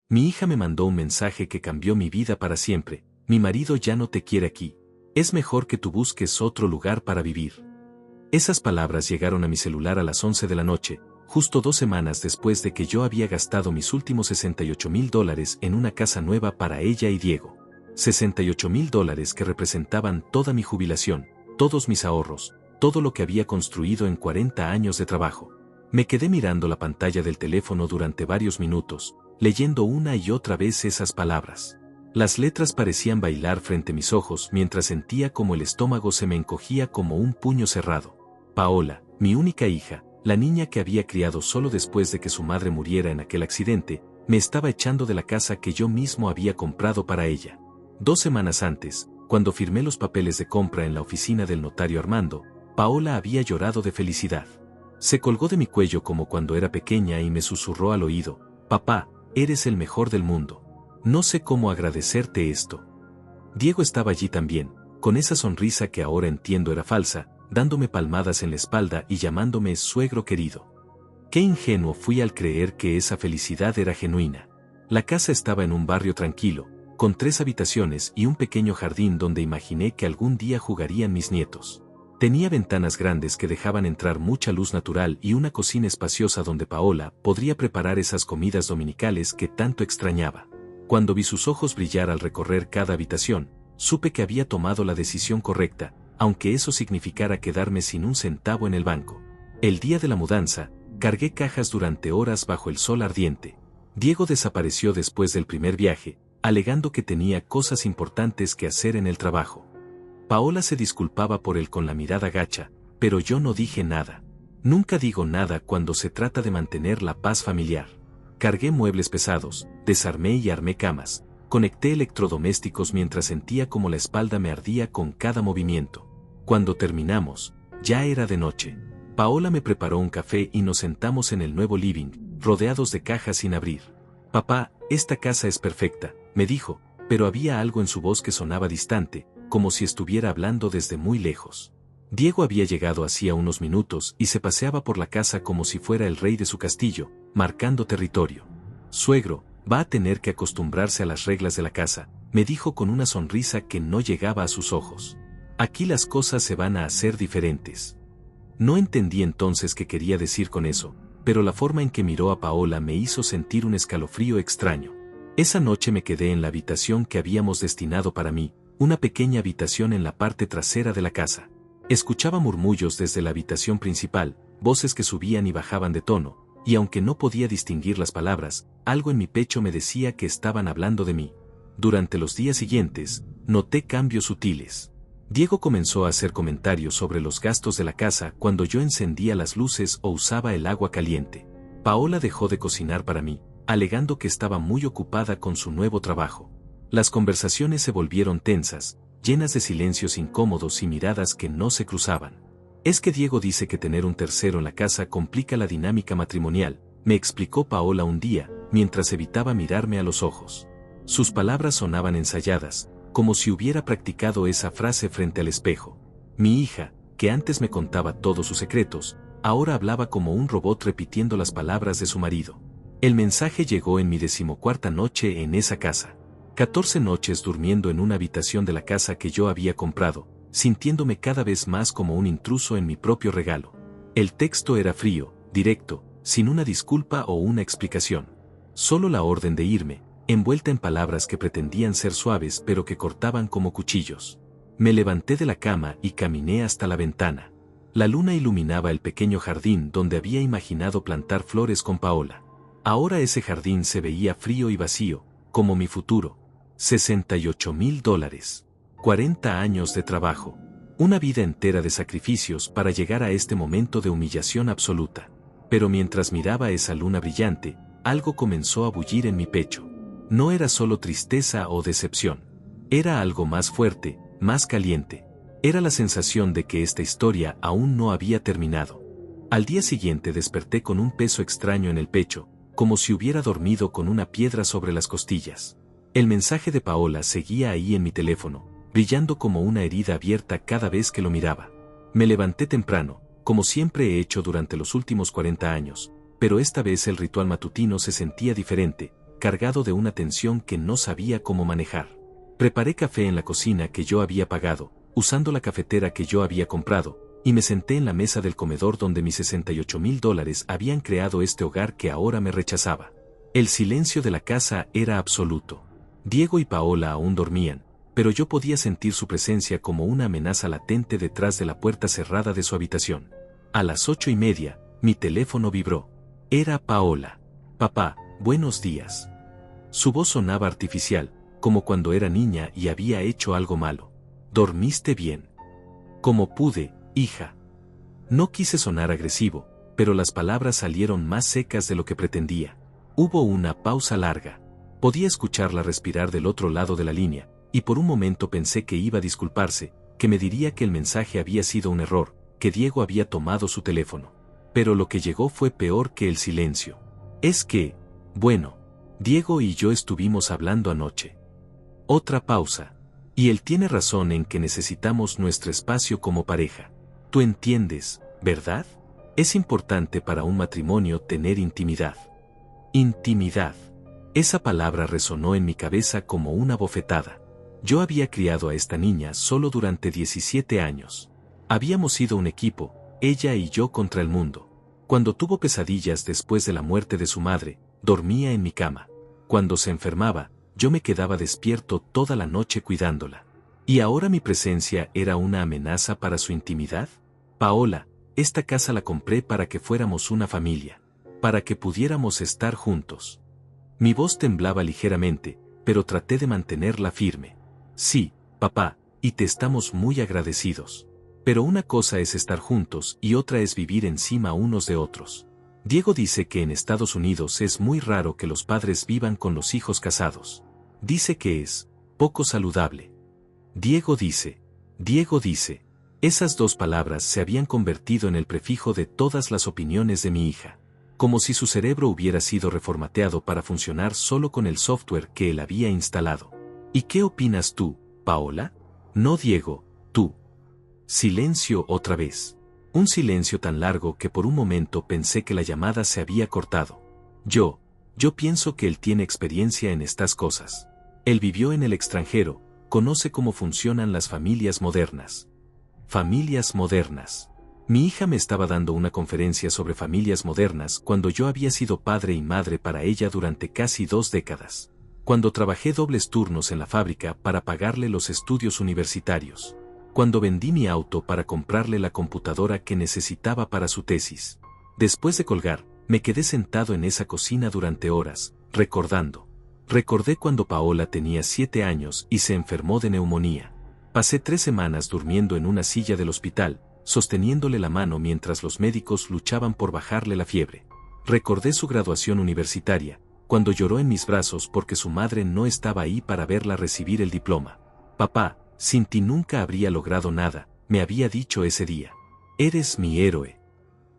Mi hija me mandó un mensaje que cambió mi vida para siempre. Mi marido ya no te quiere aquí. Es mejor que tú busques otro lugar para vivir. Esas palabras llegaron a mi celular a las 11 de la noche, justo 2 semanas después de que yo había gastado mis últimos $68,000 en una casa nueva para ella y Diego. $68,000 que representaban toda mi jubilación, todos mis ahorros, todo lo que había construido en 40 años de trabajo. Me quedé mirando la pantalla del teléfono durante varios minutos, leyendo una y otra vez esas palabras. Las letras parecían bailar frente a mis ojos mientras sentía como el estómago se me encogía como un puño cerrado. Paola, mi única hija, la niña que había criado solo después de que su madre muriera en aquel accidente, me estaba echando de la casa que yo mismo había comprado para ella. 2 semanas antes, cuando firmé los papeles de compra en la oficina del notario Armando, Paola había llorado de felicidad. Se colgó de mi cuello como cuando era pequeña y me susurró al oído: «Papá, eres el mejor del mundo. No sé cómo agradecerte esto». Diego estaba allí también, con esa sonrisa que ahora entiendo era falsa, dándome palmadas en la espalda y llamándome suegro querido. Qué ingenuo fui al creer que esa felicidad era genuina. La casa estaba en un barrio tranquilo, con 3 habitaciones y un pequeño jardín donde imaginé que algún día jugarían mis nietos. Tenía ventanas grandes que dejaban entrar mucha luz natural y una cocina espaciosa donde Paola podría preparar esas comidas dominicales que tanto extrañaba. Cuando vi sus ojos brillar al recorrer cada habitación, supe que había tomado la decisión correcta, aunque eso significara quedarme sin un centavo en el banco. El día de la mudanza, cargué cajas durante horas bajo el sol ardiente. Diego desapareció después del primer viaje, alegando que tenía cosas importantes que hacer en el trabajo. Paola se disculpaba por él con la mirada gacha, pero yo no dije nada. Nunca digo nada cuando se trata de mantener la paz familiar. Cargué muebles pesados, desarmé y armé camas, conecté electrodomésticos mientras sentía como la espalda me ardía con cada movimiento. Cuando terminamos, ya era de noche. Paola me preparó un café y nos sentamos en el nuevo living, rodeados de cajas sin abrir. «Papá, esta casa es perfecta», me dijo, pero había algo en su voz que sonaba distante, como si estuviera hablando desde muy lejos. Diego había llegado hacía unos minutos y se paseaba por la casa como si fuera el rey de su castillo, marcando territorio. «Suegro, va a tener que acostumbrarse a las reglas de la casa», me dijo con una sonrisa que no llegaba a sus ojos. «Aquí las cosas se van a hacer diferentes». No entendí entonces qué quería decir con eso, pero la forma en que miró a Paola me hizo sentir un escalofrío extraño. Esa noche me quedé en la habitación que habíamos destinado para mí, una pequeña habitación en la parte trasera de la casa. Escuchaba murmullos desde la habitación principal, voces que subían y bajaban de tono, y aunque no podía distinguir las palabras, algo en mi pecho me decía que estaban hablando de mí. Durante los días siguientes, noté cambios sutiles. Diego comenzó a hacer comentarios sobre los gastos de la casa cuando yo encendía las luces o usaba el agua caliente. Paola dejó de cocinar para mí, alegando que estaba muy ocupada con su nuevo trabajo. Las conversaciones se volvieron tensas, llenas de silencios incómodos y miradas que no se cruzaban. «Es que Diego dice que tener un tercero en la casa complica la dinámica matrimonial», me explicó Paola un día, mientras evitaba mirarme a los ojos. Sus palabras sonaban ensayadas, como si hubiera practicado esa frase frente al espejo. Mi hija, que antes me contaba todos sus secretos, ahora hablaba como un robot repitiendo las palabras de su marido. El mensaje llegó en mi 14ª noche en esa casa. 14 noches durmiendo en una habitación de la casa que yo había comprado, sintiéndome cada vez más como un intruso en mi propio regalo. El texto era frío, directo, sin una disculpa o una explicación. Solo la orden de irme, envuelta en palabras que pretendían ser suaves pero que cortaban como cuchillos. Me levanté de la cama y caminé hasta la ventana. La luna iluminaba el pequeño jardín donde había imaginado plantar flores con Paola. Ahora ese jardín se veía frío y vacío, como mi futuro. $68,000. 40 años de trabajo. Una vida entera de sacrificios para llegar a este momento de humillación absoluta. Pero mientras miraba esa luna brillante, algo comenzó a bullir en mi pecho. No era solo tristeza o decepción. Era algo más fuerte, más caliente. Era la sensación de que esta historia aún no había terminado. Al día siguiente desperté con un peso extraño en el pecho, como si hubiera dormido con una piedra sobre las costillas. El mensaje de Paola seguía ahí en mi teléfono, brillando como una herida abierta cada vez que lo miraba. Me levanté temprano, como siempre he hecho durante los últimos 40 años, pero esta vez el ritual matutino se sentía diferente, cargado de una tensión que no sabía cómo manejar. Preparé café en la cocina que yo había pagado, usando la cafetera que yo había comprado, y me senté en la mesa del comedor donde mis $68,000 habían creado este hogar que ahora me rechazaba. El silencio de la casa era absoluto. Diego y Paola aún dormían, pero yo podía sentir su presencia como una amenaza latente detrás de la puerta cerrada de su habitación. A las 8:30, mi teléfono vibró. Era Paola. Papá, buenos días. Su voz sonaba artificial, como cuando era niña y había hecho algo malo. ¿Dormiste bien? Como pude, hija. No quise sonar agresivo, pero las palabras salieron más secas de lo que pretendía. Hubo una pausa larga. Podía escucharla respirar del otro lado de la línea, y por un momento pensé que iba a disculparse, que me diría que el mensaje había sido un error, que Diego había tomado su teléfono. Pero lo que llegó fue peor que el silencio. Es que, bueno, Diego y yo estuvimos hablando anoche. Otra pausa. Y él tiene razón en que necesitamos nuestro espacio como pareja. Tú entiendes, ¿verdad? Es importante para un matrimonio tener intimidad. Intimidad. Esa palabra resonó en mi cabeza como una bofetada. Yo había criado a esta niña solo durante 17 años. Habíamos sido un equipo, ella y yo contra el mundo. Cuando tuvo pesadillas después de la muerte de su madre, dormía en mi cama. Cuando se enfermaba, yo me quedaba despierto toda la noche cuidándola. ¿Y ahora mi presencia era una amenaza para su intimidad? Paola, esta casa la compré para que fuéramos una familia, para que pudiéramos estar juntos. Mi voz temblaba ligeramente, pero traté de mantenerla firme. Sí, papá, y te estamos muy agradecidos. Pero una cosa es estar juntos y otra es vivir encima unos de otros. Diego dice que en Estados Unidos es muy raro que los padres vivan con los hijos casados. Dice que es poco saludable. Diego dice. Esas dos palabras se habían convertido en el prefijo de todas las opiniones de mi hija. Como si su cerebro hubiera sido reformateado para funcionar solo con el software que él había instalado. ¿Y qué opinas tú, Paola? No, Diego, tú. Silencio otra vez. Un silencio tan largo que por un momento pensé que la llamada se había cortado. Yo pienso que él tiene experiencia en estas cosas. Él vivió en el extranjero, conoce cómo funcionan las familias modernas. Familias modernas. Mi hija me estaba dando una conferencia sobre familias modernas cuando yo había sido padre y madre para ella durante casi 2 décadas. Cuando trabajé dobles turnos en la fábrica para pagarle los estudios universitarios. Cuando vendí mi auto para comprarle la computadora que necesitaba para su tesis. Después de colgar, me quedé sentado en esa cocina durante horas, recordando. Recordé cuando Paola tenía 7 años y se enfermó de neumonía. Pasé 3 semanas durmiendo en una silla del hospital, sosteniéndole la mano mientras los médicos luchaban por bajarle la fiebre. Recordé su graduación universitaria, cuando lloró en mis brazos porque su madre no estaba ahí para verla recibir el diploma. Papá, sin ti nunca habría logrado nada, me había dicho ese día. Eres mi héroe.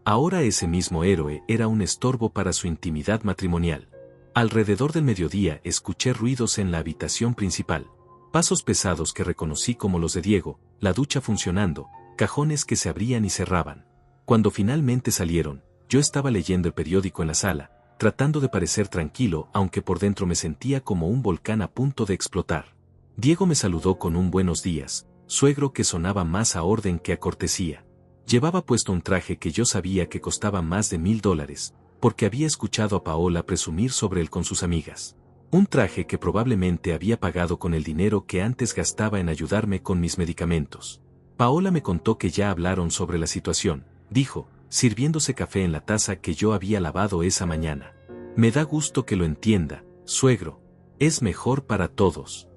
Ahora ese mismo héroe era un estorbo para su intimidad matrimonial. Alrededor del mediodía escuché ruidos en la habitación principal. Pasos pesados que reconocí como los de Diego, la ducha funcionando, cajones que se abrían y cerraban. Cuando finalmente salieron, yo estaba leyendo el periódico en la sala, tratando de parecer tranquilo aunque por dentro me sentía como un volcán a punto de explotar. Diego me saludó con un buenos días, suegro que sonaba más a orden que a cortesía. Llevaba puesto un traje que yo sabía que costaba más de $1,000, porque había escuchado a Paola presumir sobre él con sus amigas. Un traje que probablemente había pagado con el dinero que antes gastaba en ayudarme con mis medicamentos. Paola me contó que ya hablaron sobre la situación, dijo, sirviéndose café en la taza que yo había lavado esa mañana. Me da gusto que lo entienda, suegro. Es mejor para todos.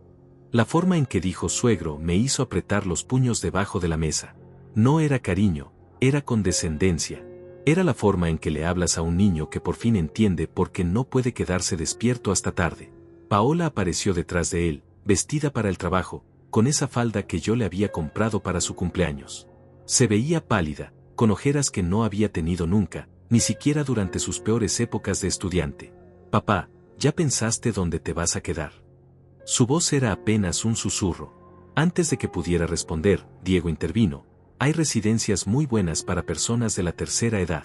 La forma en que dijo suegro me hizo apretar los puños debajo de la mesa. No era cariño, era condescendencia. Era la forma en que le hablas a un niño que por fin entiende por qué no puede quedarse despierto hasta tarde. Paola apareció detrás de él, vestida para el trabajo, con esa falda que yo le había comprado para su cumpleaños. Se veía pálida, con ojeras que no había tenido nunca, ni siquiera durante sus peores épocas de estudiante. Papá, ¿ya pensaste dónde te vas a quedar? Su voz era apenas un susurro. Antes de que pudiera responder, Diego intervino. Hay residencias muy buenas para personas de la tercera edad.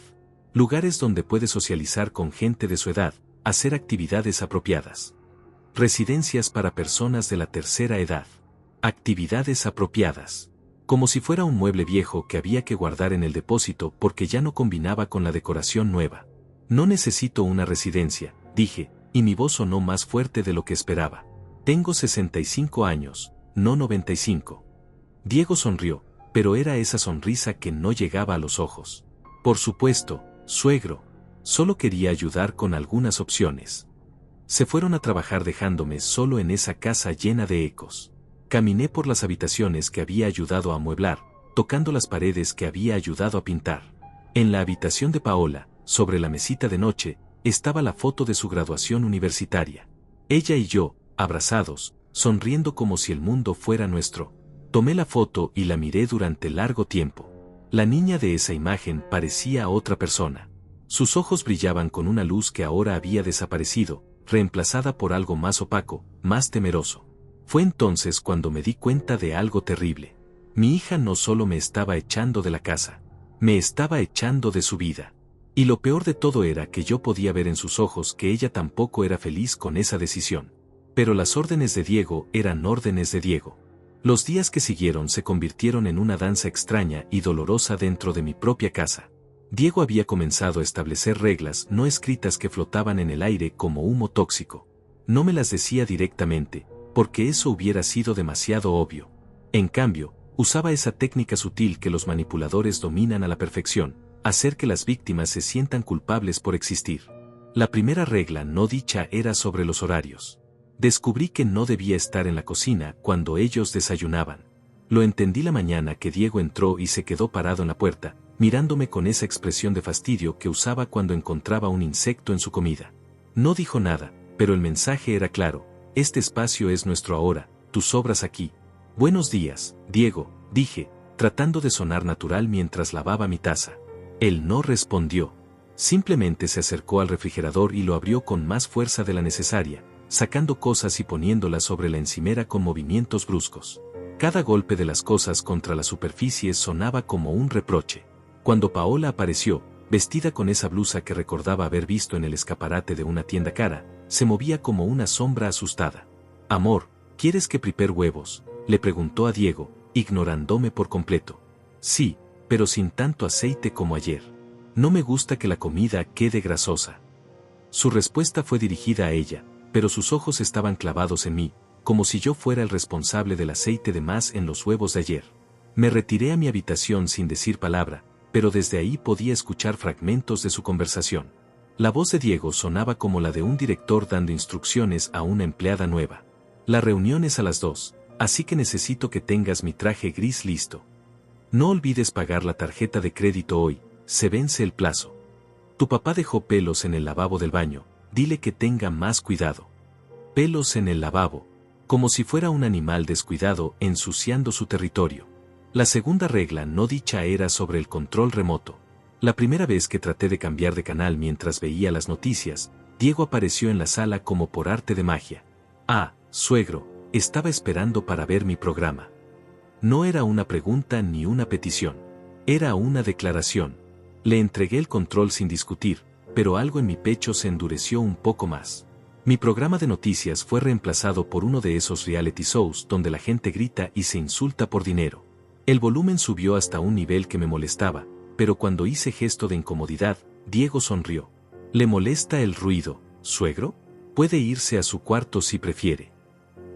Lugares donde puedes socializar con gente de su edad, hacer actividades apropiadas. Residencias para personas de la tercera edad. Actividades apropiadas. Como si fuera un mueble viejo que había que guardar en el depósito porque ya no combinaba con la decoración nueva. No necesito una residencia, dije, y mi voz sonó más fuerte de lo que esperaba. Tengo 65 años, no 95. Diego sonrió, pero era esa sonrisa que no llegaba a los ojos. Por supuesto, suegro. Solo quería ayudar con algunas opciones. Se fueron a trabajar dejándome solo en esa casa llena de ecos. Caminé por las habitaciones que había ayudado a amueblar, tocando las paredes que había ayudado a pintar. En la habitación de Paola, sobre la mesita de noche, estaba la foto de su graduación universitaria. Ella y yo, abrazados, sonriendo como si el mundo fuera nuestro. Tomé la foto y la miré durante largo tiempo. La niña de esa imagen parecía otra persona. Sus ojos brillaban con una luz que ahora había desaparecido, reemplazada por algo más opaco, más temeroso. Fue entonces cuando me di cuenta de algo terrible. Mi hija no solo me estaba echando de la casa, me estaba echando de su vida. Y lo peor de todo era que yo podía ver en sus ojos que ella tampoco era feliz con esa decisión. Pero las órdenes de Diego eran órdenes de Diego. Los días que siguieron se convirtieron en una danza extraña y dolorosa dentro de mi propia casa. Diego había comenzado a establecer reglas no escritas que flotaban en el aire como humo tóxico. No me las decía directamente, porque eso hubiera sido demasiado obvio. En cambio, usaba esa técnica sutil que los manipuladores dominan a la perfección, hacer que las víctimas se sientan culpables por existir. La primera regla no dicha era sobre los horarios. Descubrí que no debía estar en la cocina cuando ellos desayunaban. Lo entendí la mañana que Diego entró y se quedó parado en la puerta, mirándome con esa expresión de fastidio que usaba cuando encontraba un insecto en su comida. No dijo nada, pero el mensaje era claro: este espacio es nuestro ahora, tú sobras aquí. Buenos días, Diego, dije, tratando de sonar natural mientras lavaba mi taza. Él no respondió. Simplemente se acercó al refrigerador y lo abrió con más fuerza de la necesaria, sacando cosas y poniéndolas sobre la encimera con movimientos bruscos. Cada golpe de las cosas contra la superficie sonaba como un reproche. Cuando Paola apareció, vestida con esa blusa que recordaba haber visto en el escaparate de una tienda cara, se movía como una sombra asustada. Amor, ¿quieres que prepare huevos?, le preguntó a Diego, ignorándome por completo. Sí, pero sin tanto aceite como ayer. No me gusta que la comida quede grasosa. Su respuesta fue dirigida a ella, pero sus ojos estaban clavados en mí, como si yo fuera el responsable del aceite de más en los huevos de ayer. Me retiré a mi habitación sin decir palabra, pero desde ahí podía escuchar fragmentos de su conversación. La voz de Diego sonaba como la de un director dando instrucciones a una empleada nueva. La reunión es a las 2, así que necesito que tengas mi traje gris listo. No olvides pagar la tarjeta de crédito hoy, se vence el plazo. Tu papá dejó pelos en el lavabo del baño, dile que tenga más cuidado. Pelos en el lavabo, como si fuera un animal descuidado ensuciando su territorio. La segunda regla no dicha era sobre el control remoto. La primera vez que traté de cambiar de canal mientras veía las noticias, Diego apareció en la sala como por arte de magia. Ah, suegro, estaba esperando para ver mi programa. No era una pregunta ni una petición. Era una declaración. Le entregué el control sin discutir, pero algo en mi pecho se endureció un poco más. Mi programa de noticias fue reemplazado por uno de esos reality shows donde la gente grita y se insulta por dinero. El volumen subió hasta un nivel que me molestaba, pero cuando hice gesto de incomodidad, Diego sonrió. ¿Le molesta el ruido, suegro? Puede irse a su cuarto si prefiere.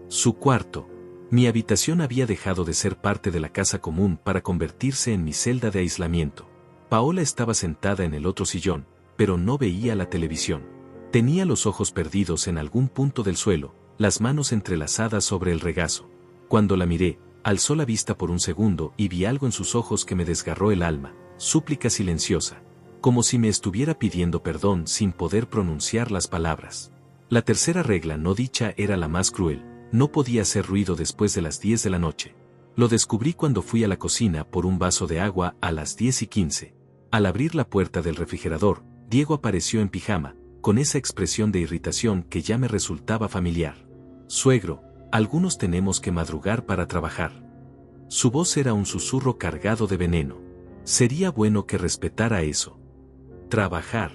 Su cuarto. Mi habitación había dejado de ser parte de la casa común para convertirse en mi celda de aislamiento. Paola estaba sentada en el otro sillón, pero no veía la televisión. Tenía los ojos perdidos en algún punto del suelo, las manos entrelazadas sobre el regazo. Cuando la miré, alzó la vista por un segundo y vi algo en sus ojos que me desgarró el alma, súplica silenciosa, como si me estuviera pidiendo perdón sin poder pronunciar las palabras. La tercera regla no dicha era la más cruel, no podía hacer ruido después de las 10 de la noche. Lo descubrí cuando fui a la cocina por un vaso de agua a las 10:15. Al abrir la puerta del refrigerador, Diego apareció en pijama, con esa expresión de irritación que ya me resultaba familiar. Suegro, algunos tenemos que madrugar para trabajar. Su voz era un susurro cargado de veneno. Sería bueno que respetara eso. Trabajar.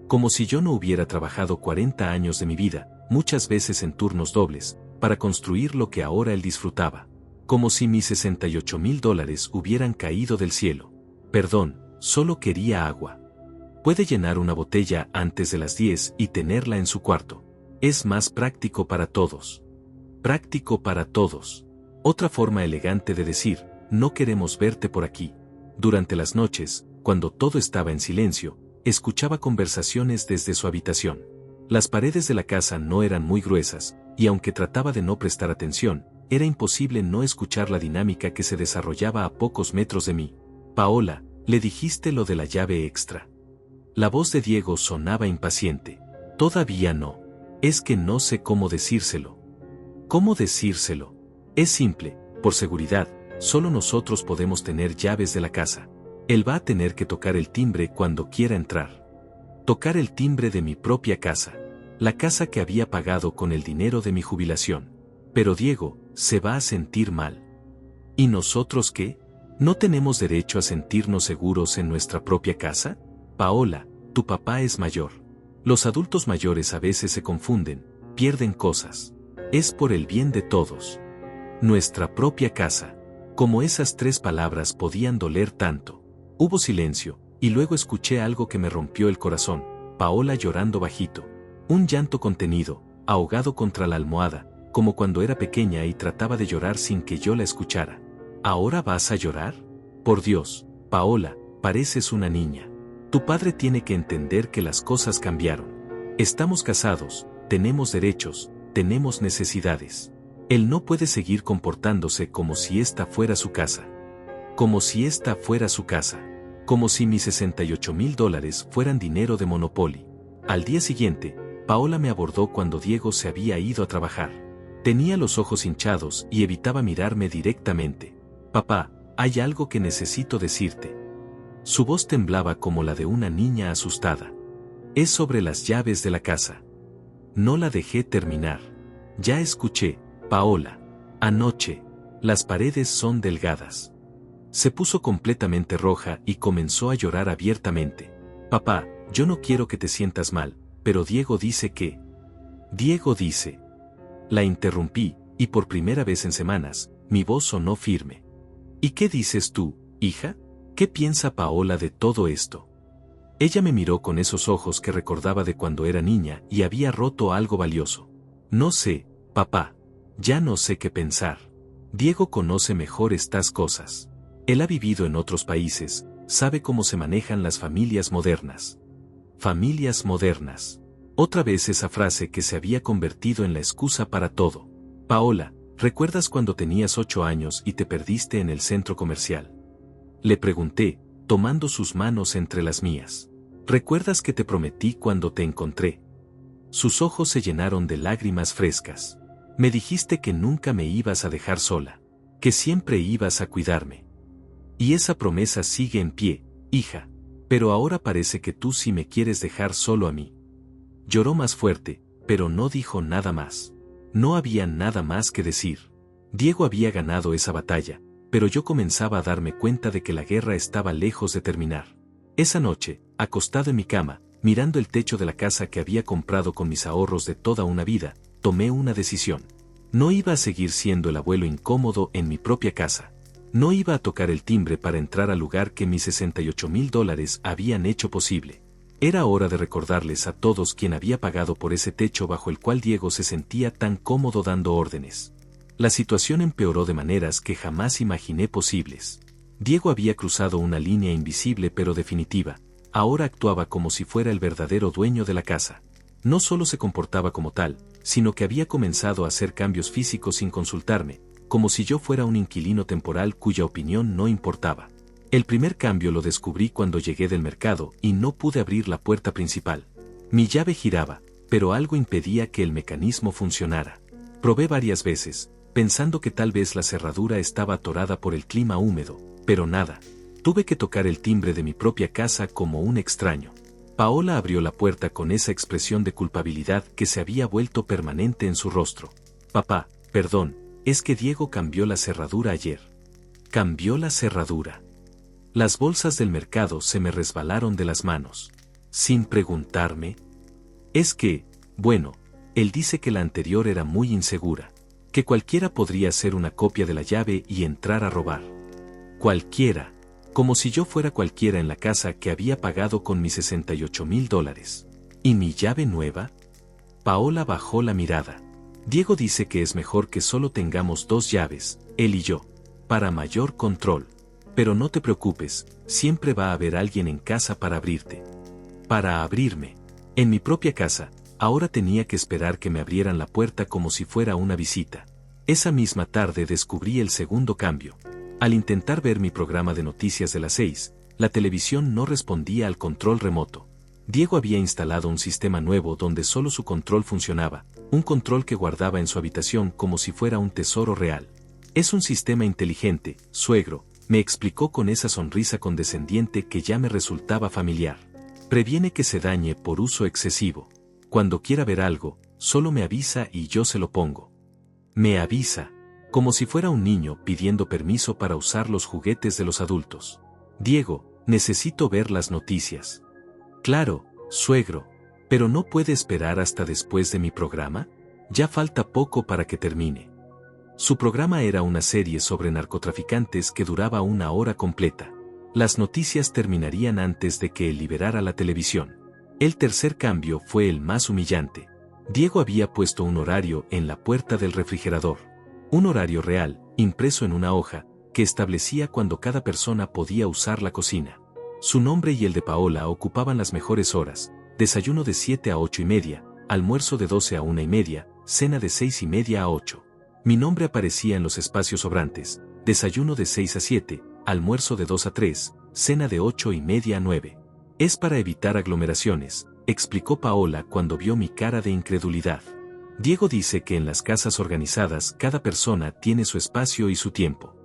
como si yo no hubiera trabajado 40 años de mi vida, muchas veces en turnos dobles, para construir lo que ahora él disfrutaba. Como si mis $68,000 hubieran caído del cielo. Perdón, solo quería agua. Puede llenar una botella antes de las 10 y tenerla en su cuarto. Es más práctico para todos. Práctico para todos. Otra forma elegante de decir, no queremos verte por aquí. Durante las noches, cuando todo estaba en silencio, escuchaba conversaciones desde su habitación. Las paredes de la casa no eran muy gruesas, y aunque trataba de no prestar atención, era imposible no escuchar la dinámica que se desarrollaba a pocos metros de mí. Paola, le dijiste lo de la llave extra. La voz de Diego sonaba impaciente. Todavía no. Es que no sé cómo decírselo. ¿Cómo decírselo? Es simple, por seguridad, solo nosotros podemos tener llaves de la casa. Él va a tener que tocar el timbre cuando quiera entrar. Tocar el timbre de mi propia casa. La casa que había pagado con el dinero de mi jubilación. Pero Diego, se va a sentir mal. ¿Y nosotros qué? ¿No tenemos derecho a sentirnos seguros en nuestra propia casa? Paola, tu papá es mayor. Los adultos mayores a veces se confunden, pierden cosas. Es por el bien de todos. Nuestra propia casa. Como esas 3 palabras podían doler tanto. Hubo silencio, y luego escuché algo que me rompió el corazón. Paola llorando bajito. Un llanto contenido, ahogado contra la almohada, como cuando era pequeña y trataba de llorar sin que yo la escuchara. ¿Ahora vas a llorar? Por Dios, Paola, pareces una niña. Tu padre tiene que entender que las cosas cambiaron. Estamos casados, tenemos derechos, tenemos necesidades. Él no puede seguir comportándose como si esta fuera su casa. Como si esta fuera su casa. Como si mis $68,000 fueran dinero de Monopoly. Al día siguiente, Paola me abordó cuando Diego se había ido a trabajar. Tenía los ojos hinchados y evitaba mirarme directamente. Papá, hay algo que necesito decirte. Su voz temblaba como la de una niña asustada. Es sobre las llaves de la casa. No la dejé terminar. Ya escuché, Paola. Anoche. Las paredes son delgadas. Se puso completamente roja y comenzó a llorar abiertamente. Papá, yo no quiero que te sientas mal, pero Diego dice que... Diego dice... La interrumpí, y por primera vez en semanas, mi voz sonó firme. ¿Y qué dices tú, hija? ¿Qué piensa Paola de todo esto? Ella me miró con esos ojos que recordaba de cuando era niña y había roto algo valioso. No sé, papá. Ya no sé qué pensar. Diego conoce mejor estas cosas. Él ha vivido en otros países, sabe cómo se manejan las familias modernas. Familias modernas. Otra vez esa frase que se había convertido en la excusa para todo. Paola, ¿recuerdas cuando tenías 8 años y te perdiste en el centro comercial? Le pregunté, tomando sus manos entre las mías. ¿Recuerdas que te prometí cuando te encontré? Sus ojos se llenaron de lágrimas frescas. Me dijiste que nunca me ibas a dejar sola, que siempre ibas a cuidarme. Y esa promesa sigue en pie, hija, pero ahora parece que tú sí me quieres dejar solo a mí. Lloró más fuerte, pero no dijo nada más. No había nada más que decir. Diego había ganado esa batalla, pero yo comenzaba a darme cuenta de que la guerra estaba lejos de terminar. Esa noche, acostado en mi cama, mirando el techo de la casa que había comprado con mis ahorros de toda una vida, tomé una decisión. No iba a seguir siendo el abuelo incómodo en mi propia casa. No iba a tocar el timbre para entrar al lugar que mis $68,000 habían hecho posible. Era hora de recordarles a todos quién había pagado por ese techo bajo el cual Diego se sentía tan cómodo dando órdenes. La situación empeoró de maneras que jamás imaginé posibles. Diego había cruzado una línea invisible pero definitiva. Ahora actuaba como si fuera el verdadero dueño de la casa. No solo se comportaba como tal, sino que había comenzado a hacer cambios físicos sin consultarme, como si yo fuera un inquilino temporal cuya opinión no importaba. El primer cambio lo descubrí cuando llegué del mercado y no pude abrir la puerta principal. Mi llave giraba, pero algo impedía que el mecanismo funcionara. Probé varias veces, pensando que tal vez la cerradura estaba atorada por el clima húmedo, pero nada. Tuve que tocar el timbre de mi propia casa como un extraño. Paola abrió la puerta con esa expresión de culpabilidad que se había vuelto permanente en su rostro. Papá, perdón, es que Diego cambió la cerradura ayer. Cambió la cerradura. Las bolsas del mercado se me resbalaron de las manos. sin preguntarme. Es que, bueno, él dice que la anterior era muy insegura, que cualquiera podría hacer una copia de la llave y entrar a robar. Cualquiera, como si yo fuera cualquiera en la casa que había pagado con mis $68,000. ¿Y mi llave nueva? Paola bajó la mirada. Diego dice que es mejor que solo tengamos 2 llaves, él y yo, para mayor control. Pero no te preocupes, siempre va a haber alguien en casa para abrirte. Para abrirme. En mi propia casa, ahora tenía que esperar que me abrieran la puerta como si fuera una visita. Esa misma tarde descubrí el segundo cambio. Al intentar ver mi programa de noticias de las 6, la televisión no respondía al control remoto. Diego había instalado un sistema nuevo donde solo su control funcionaba, un control que guardaba en su habitación como si fuera un tesoro real. Es un sistema inteligente, suegro, me explicó con esa sonrisa condescendiente que ya me resultaba familiar. Previene que se dañe por uso excesivo. Cuando quiera ver algo, solo me avisa y yo se lo pongo. Me avisa, como si fuera un niño pidiendo permiso para usar los juguetes de los adultos. Diego, necesito ver las noticias. Claro, suegro, pero ¿no puede esperar hasta después de mi programa? Ya falta poco para que termine. Su programa era una serie sobre narcotraficantes que duraba 1 hora completa. Las noticias terminarían antes de que él liberara la televisión. El tercer cambio fue el más humillante. Diego había puesto un horario en la puerta del refrigerador. Un horario real, impreso en una hoja, que establecía cuando cada persona podía usar la cocina. Su nombre y el de Paola ocupaban las mejores horas: desayuno de 7 a 8:30, almuerzo de 12 a 1:30, cena de 6:30 a 8. Mi nombre aparecía en los espacios sobrantes: desayuno de 6 a 7, almuerzo de 2 a 3, cena de 8:30 a 9. Es para evitar aglomeraciones, explicó Paola cuando vio mi cara de incredulidad. Diego dice que en las casas organizadas cada persona tiene su espacio y su tiempo.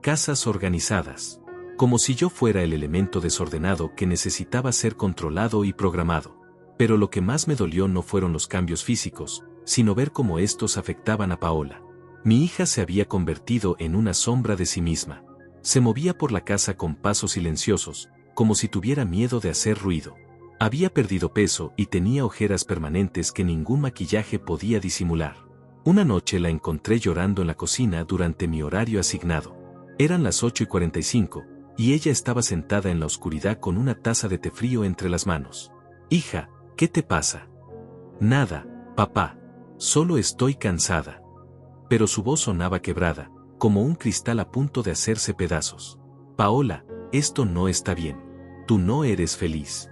Casas organizadas. Como si yo fuera el elemento desordenado que necesitaba ser controlado y programado. Pero lo que más me dolió no fueron los cambios físicos, sino ver cómo estos afectaban a Paola. Mi hija se había convertido en una sombra de sí misma. Se movía por la casa con pasos silenciosos, como si tuviera miedo de hacer ruido. Había perdido peso y tenía ojeras permanentes que ningún maquillaje podía disimular. Una noche la encontré llorando en la cocina durante mi horario asignado. Eran las 8:45, y ella estaba sentada en la oscuridad con una taza de té frío entre las manos. Hija, ¿qué te pasa? Nada, papá. Solo estoy cansada. Pero su voz sonaba quebrada, como un cristal a punto de hacerse pedazos. Paola, esto no está bien. Tú no eres feliz.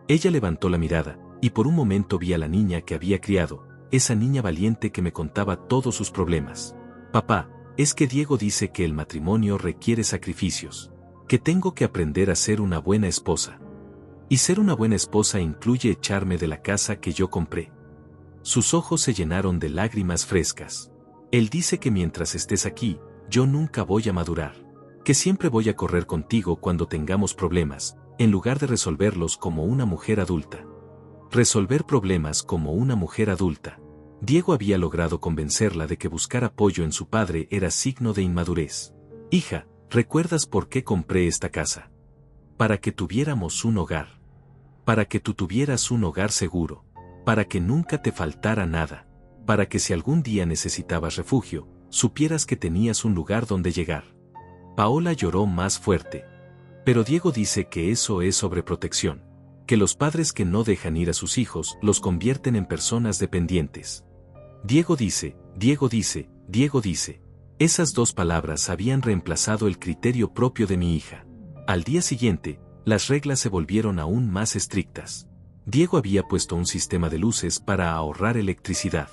Ella levantó la mirada, y por un momento vi a la niña que había criado, esa niña valiente que me contaba todos sus problemas. Papá, es que Diego dice que el matrimonio requiere sacrificios. Que tengo que aprender a ser una buena esposa. Y ser una buena esposa incluye echarme de la casa que yo compré. Sus ojos se llenaron de lágrimas frescas. Él dice que mientras estés aquí, yo nunca voy a madurar. Que siempre voy a correr contigo cuando tengamos problemas, en lugar de resolverlos como una mujer adulta. Resolver problemas como una mujer adulta. Diego había logrado convencerla de que buscar apoyo en su padre era signo de inmadurez. Hija, ¿recuerdas por qué compré esta casa? Para que tuviéramos un hogar. Para que tú tuvieras un hogar seguro. Para que nunca te faltara nada. Para que si algún día necesitabas refugio, supieras que tenías un lugar donde llegar. Paola lloró más fuerte. Pero Diego dice que eso es sobreprotección. Que los padres que no dejan ir a sus hijos los convierten en personas dependientes. Diego dice, Diego dice, Diego dice. Esas 2 palabras habían reemplazado el criterio propio de mi hija. Al día siguiente, las reglas se volvieron aún más estrictas. Diego había puesto un sistema de luces para ahorrar electricidad.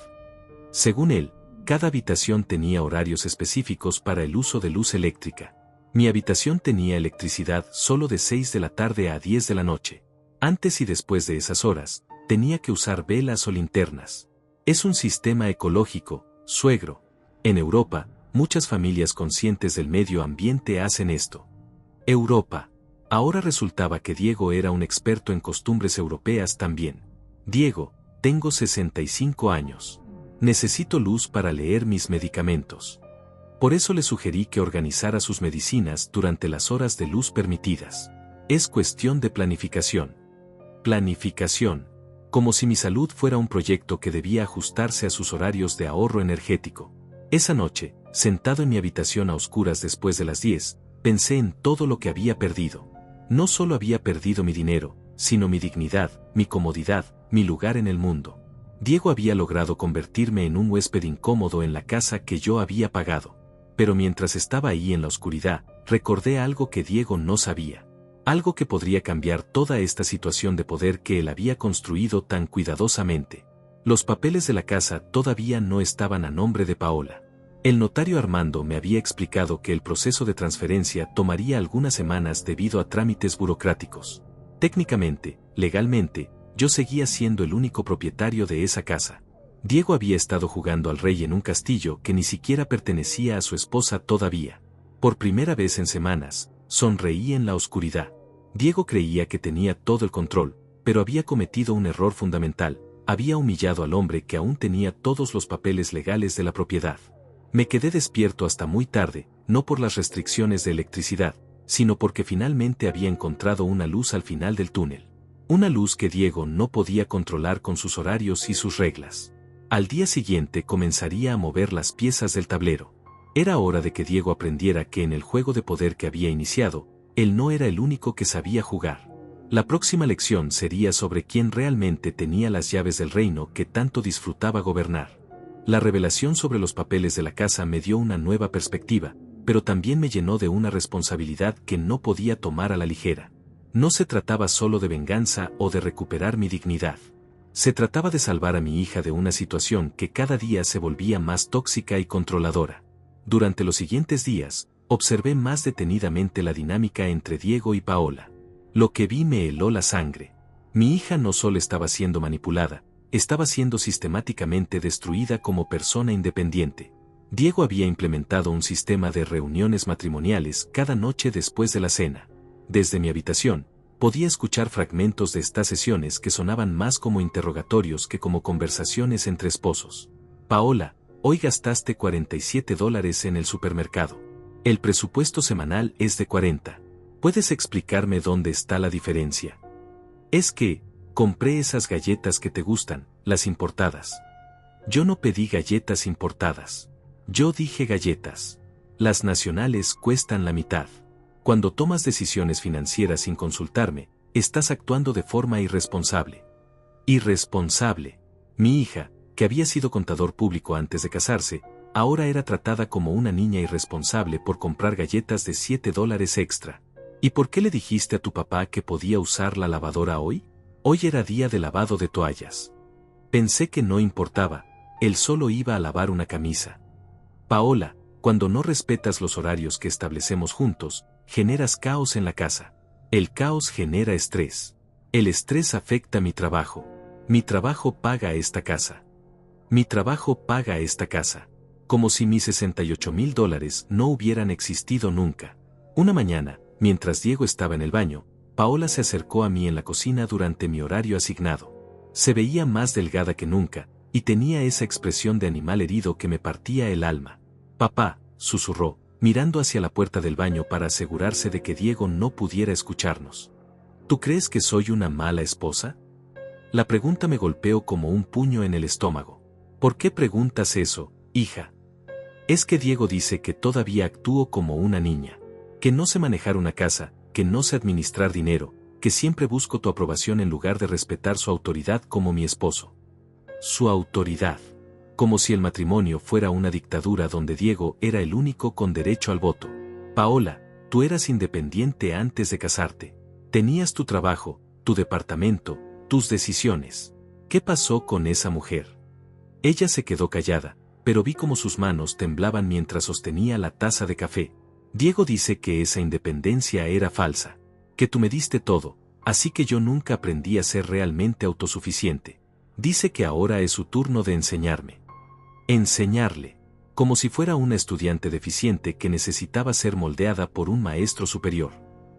Según él, cada habitación tenía horarios específicos para el uso de luz eléctrica. Mi habitación tenía electricidad solo de 6 de la tarde a 10 de la noche. Antes y después de esas horas, tenía que usar velas o linternas. Es un sistema ecológico, suegro. En Europa, muchas familias conscientes del medio ambiente hacen esto. Europa. Ahora resultaba que Diego era un experto en costumbres europeas también. Diego, tengo 65 años. Necesito luz para leer mis medicamentos. Por eso le sugerí que organizara sus medicinas durante las horas de luz permitidas. Es cuestión de planificación. Planificación. Como si mi salud fuera un proyecto que debía ajustarse a sus horarios de ahorro energético. Esa noche, sentado en mi habitación a oscuras después de las 10, pensé en todo lo que había perdido. No solo había perdido mi dinero, sino mi dignidad, mi comodidad, mi lugar en el mundo. Diego había logrado convertirme en un huésped incómodo en la casa que yo había pagado. Pero mientras estaba ahí en la oscuridad, recordé algo que Diego no sabía. Algo que podría cambiar toda esta situación de poder que él había construido tan cuidadosamente. Los papeles de la casa todavía no estaban a nombre de Paola. El notario Armando me había explicado que el proceso de transferencia tomaría algunas semanas debido a trámites burocráticos. Técnicamente, legalmente, yo seguía siendo el único propietario de esa casa. Diego había estado jugando al rey en un castillo que ni siquiera pertenecía a su esposa todavía. Por primera vez en semanas, sonreí en la oscuridad. Diego creía que tenía todo el control, pero había cometido un error fundamental. Había humillado al hombre que aún tenía todos los papeles legales de la propiedad. Me quedé despierto hasta muy tarde, no por las restricciones de electricidad, sino porque finalmente había encontrado una luz al final del túnel. Una luz que Diego no podía controlar con sus horarios y sus reglas. Al día siguiente comenzaría a mover las piezas del tablero. Era hora de que Diego aprendiera que en el juego de poder que había iniciado, él no era el único que sabía jugar. La próxima lección sería sobre quién realmente tenía las llaves del reino que tanto disfrutaba gobernar. La revelación sobre los papeles de la casa me dio una nueva perspectiva, pero también me llenó de una responsabilidad que no podía tomar a la ligera. No se trataba solo de venganza o de recuperar mi dignidad. Se trataba de salvar a mi hija de una situación que cada día se volvía más tóxica y controladora. Durante los siguientes días, observé más detenidamente la dinámica entre Diego y Paola. Lo que vi me heló la sangre. Mi hija no solo estaba siendo manipulada, estaba siendo sistemáticamente destruida como persona independiente. Diego había implementado un sistema de reuniones matrimoniales cada noche después de la cena. Desde mi habitación, podía escuchar fragmentos de estas sesiones que sonaban más como interrogatorios que como conversaciones entre esposos. Paola, hoy gastaste $47 en el supermercado. El presupuesto semanal es de 40. ¿Puedes explicarme dónde está la diferencia? Es que, compré esas galletas que te gustan, las importadas. Yo no pedí galletas importadas. Yo dije galletas. Las nacionales cuestan la mitad. Cuando tomas decisiones financieras sin consultarme, estás actuando de forma irresponsable. Irresponsable. Mi hija, que había sido contador público antes de casarse, ahora era tratada como una niña irresponsable por comprar galletas de $7 extra. ¿Y por qué le dijiste a tu papá que podía usar la lavadora hoy? Hoy era día de lavado de toallas. Pensé que no importaba, él solo iba a lavar una camisa. Paola, cuando no respetas los horarios que establecemos juntos, generas caos en la casa. El caos genera estrés. El estrés afecta mi trabajo. Mi trabajo paga esta casa. Mi trabajo paga esta casa. Como si mis $68,000 no hubieran existido nunca. Una mañana, mientras Diego estaba en el baño, Paola se acercó a mí en la cocina durante mi horario asignado. Se veía más delgada que nunca, y tenía esa expresión de animal herido que me partía el alma. Papá, susurró, mirando hacia la puerta del baño para asegurarse de que Diego no pudiera escucharnos. ¿Tú crees que soy una mala esposa? La pregunta me golpeó como un puño en el estómago. ¿Por qué preguntas eso, hija? Es que Diego dice que todavía actúo como una niña, que no sé manejar una casa, que no sé administrar dinero, que siempre busco tu aprobación en lugar de respetar su autoridad como mi esposo. Su autoridad. Como si el matrimonio fuera una dictadura donde Diego era el único con derecho al voto. Paola, tú eras independiente antes de casarte. Tenías tu trabajo, tu departamento, tus decisiones. ¿Qué pasó con esa mujer? Ella se quedó callada, pero vi cómo sus manos temblaban mientras sostenía la taza de café. Diego dice que esa independencia era falsa, que tú me diste todo, así que yo nunca aprendí a ser realmente autosuficiente. Dice que ahora es su turno de enseñarme. Enseñarle, como si fuera una estudiante deficiente que necesitaba ser moldeada por un maestro superior.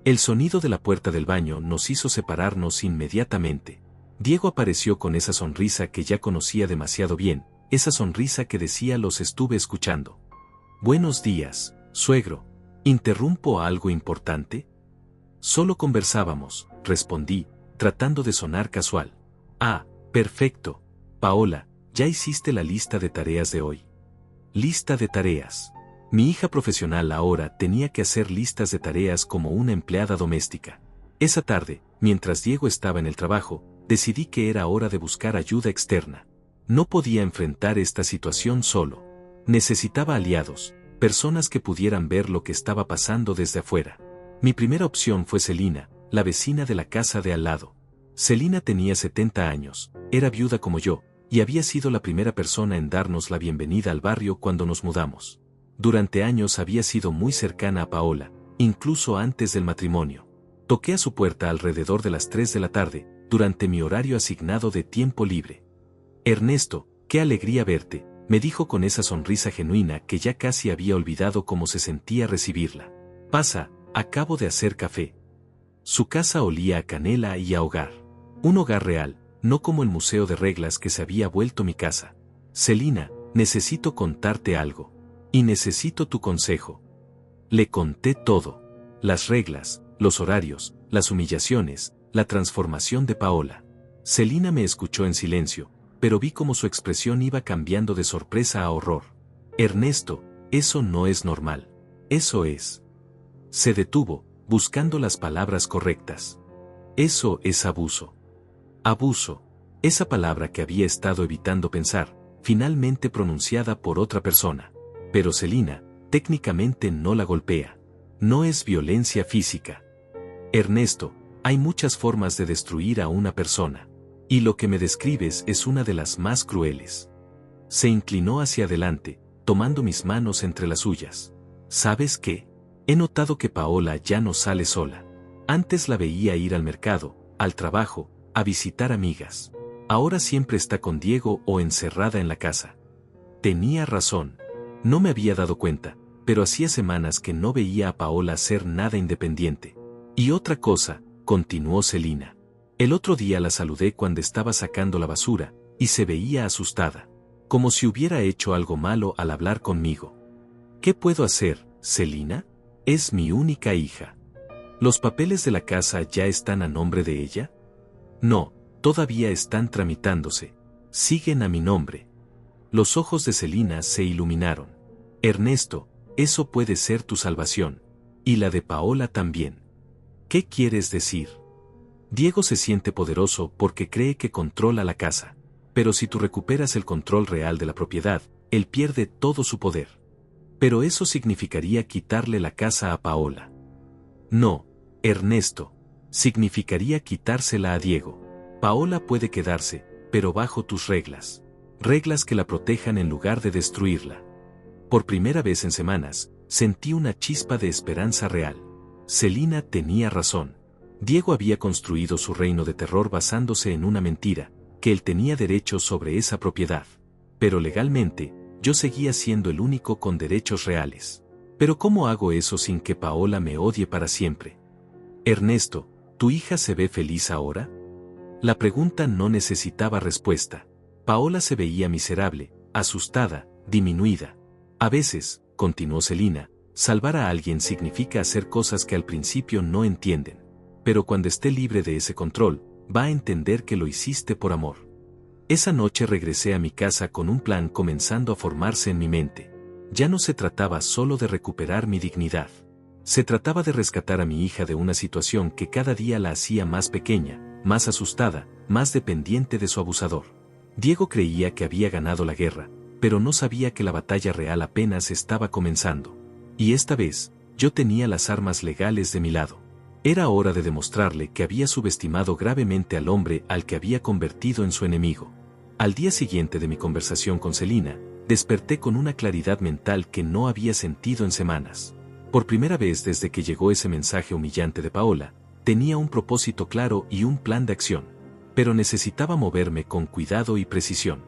El sonido de la puerta del baño nos hizo separarnos inmediatamente. Diego apareció con esa sonrisa que ya conocía demasiado bien, esa sonrisa que decía los estuve escuchando. Buenos días, suegro. ¿Interrumpo algo importante? Solo conversábamos, respondí, tratando de sonar casual. Ah, perfecto. Paola, ya hiciste la lista de tareas de hoy. Lista de tareas. Mi hija profesional ahora tenía que hacer listas de tareas como una empleada doméstica. Esa tarde, mientras Diego estaba en el trabajo, decidí que era hora de buscar ayuda externa. No podía enfrentar esta situación solo. Necesitaba aliados, personas que pudieran ver lo que estaba pasando desde afuera. Mi primera opción fue Celina, la vecina de la casa de al lado. Celina tenía 70 años, era viuda como yo, y había sido la primera persona en darnos la bienvenida al barrio cuando nos mudamos. Durante años había sido muy cercana a Paola, incluso antes del matrimonio. Toqué a su puerta alrededor de las 3 de la tarde, durante mi horario asignado de tiempo libre. Ernesto, qué alegría verte, me dijo con esa sonrisa genuina que ya casi había olvidado cómo se sentía recibirla. Pasa, acabo de hacer café. Su casa olía a canela y a hogar. Un hogar real, no como el museo de reglas que se había vuelto mi casa. Celina, necesito contarte algo. Y necesito tu consejo. Le conté todo. Las reglas, los horarios, las humillaciones, la transformación de Paola. Celina me escuchó en silencio, pero vi cómo su expresión iba cambiando de sorpresa a horror. Ernesto, eso no es normal. Eso es. Se detuvo, buscando las palabras correctas. Eso es abuso. Abuso. Esa palabra que había estado evitando pensar, finalmente pronunciada por otra persona. Pero Celina, técnicamente no la golpea. No es violencia física. Ernesto, hay muchas formas de destruir a una persona. Y lo que me describes es una de las más crueles. Se inclinó hacia adelante, tomando mis manos entre las suyas. ¿Sabes qué? He notado que Paola ya no sale sola. Antes la veía ir al mercado, al trabajo, a visitar amigas. Ahora siempre está con Diego o encerrada en la casa. Tenía razón. No me había dado cuenta, pero hacía semanas que no veía a Paola hacer nada independiente. Y otra cosa, continuó Celina. El otro día la saludé cuando estaba sacando la basura, y se veía asustada, como si hubiera hecho algo malo al hablar conmigo. ¿Qué puedo hacer, Celina? Es mi única hija. ¿Los papeles de la casa ya están a nombre de ella? No, todavía están tramitándose. Siguen a mi nombre. Los ojos de Celina se iluminaron. Ernesto, eso puede ser tu salvación. Y la de Paola también. ¿Qué quieres decir? Diego se siente poderoso porque cree que controla la casa. Pero si tú recuperas el control real de la propiedad, él pierde todo su poder. Pero eso significaría quitarle la casa a Paola. No, Ernesto. Significaría quitársela a Diego. Paola puede quedarse, pero bajo tus reglas. Reglas que la protejan en lugar de destruirla. Por primera vez en semanas, sentí una chispa de esperanza real. Celina tenía razón. Diego había construido su reino de terror basándose en una mentira, que él tenía derechos sobre esa propiedad. Pero legalmente, yo seguía siendo el único con derechos reales. Pero ¿cómo hago eso sin que Paola me odie para siempre? Ernesto, ¿tu hija se ve feliz ahora? La pregunta no necesitaba respuesta. Paola se veía miserable, asustada, diminuida. A veces, continuó Celina, salvar a alguien significa hacer cosas que al principio no entienden. Pero cuando esté libre de ese control, va a entender que lo hiciste por amor. Esa noche regresé a mi casa con un plan comenzando a formarse en mi mente. Ya no se trataba solo de recuperar mi dignidad. Se trataba de rescatar a mi hija de una situación que cada día la hacía más pequeña, más asustada, más dependiente de su abusador. Diego creía que había ganado la guerra, pero no sabía que la batalla real apenas estaba comenzando. Y esta vez, yo tenía las armas legales de mi lado. Era hora de demostrarle que había subestimado gravemente al hombre al que había convertido en su enemigo. Al día siguiente de mi conversación con Celina, desperté con una claridad mental que no había sentido en semanas. Por primera vez desde que llegó ese mensaje humillante de Paola, tenía un propósito claro y un plan de acción. Pero necesitaba moverme con cuidado y precisión.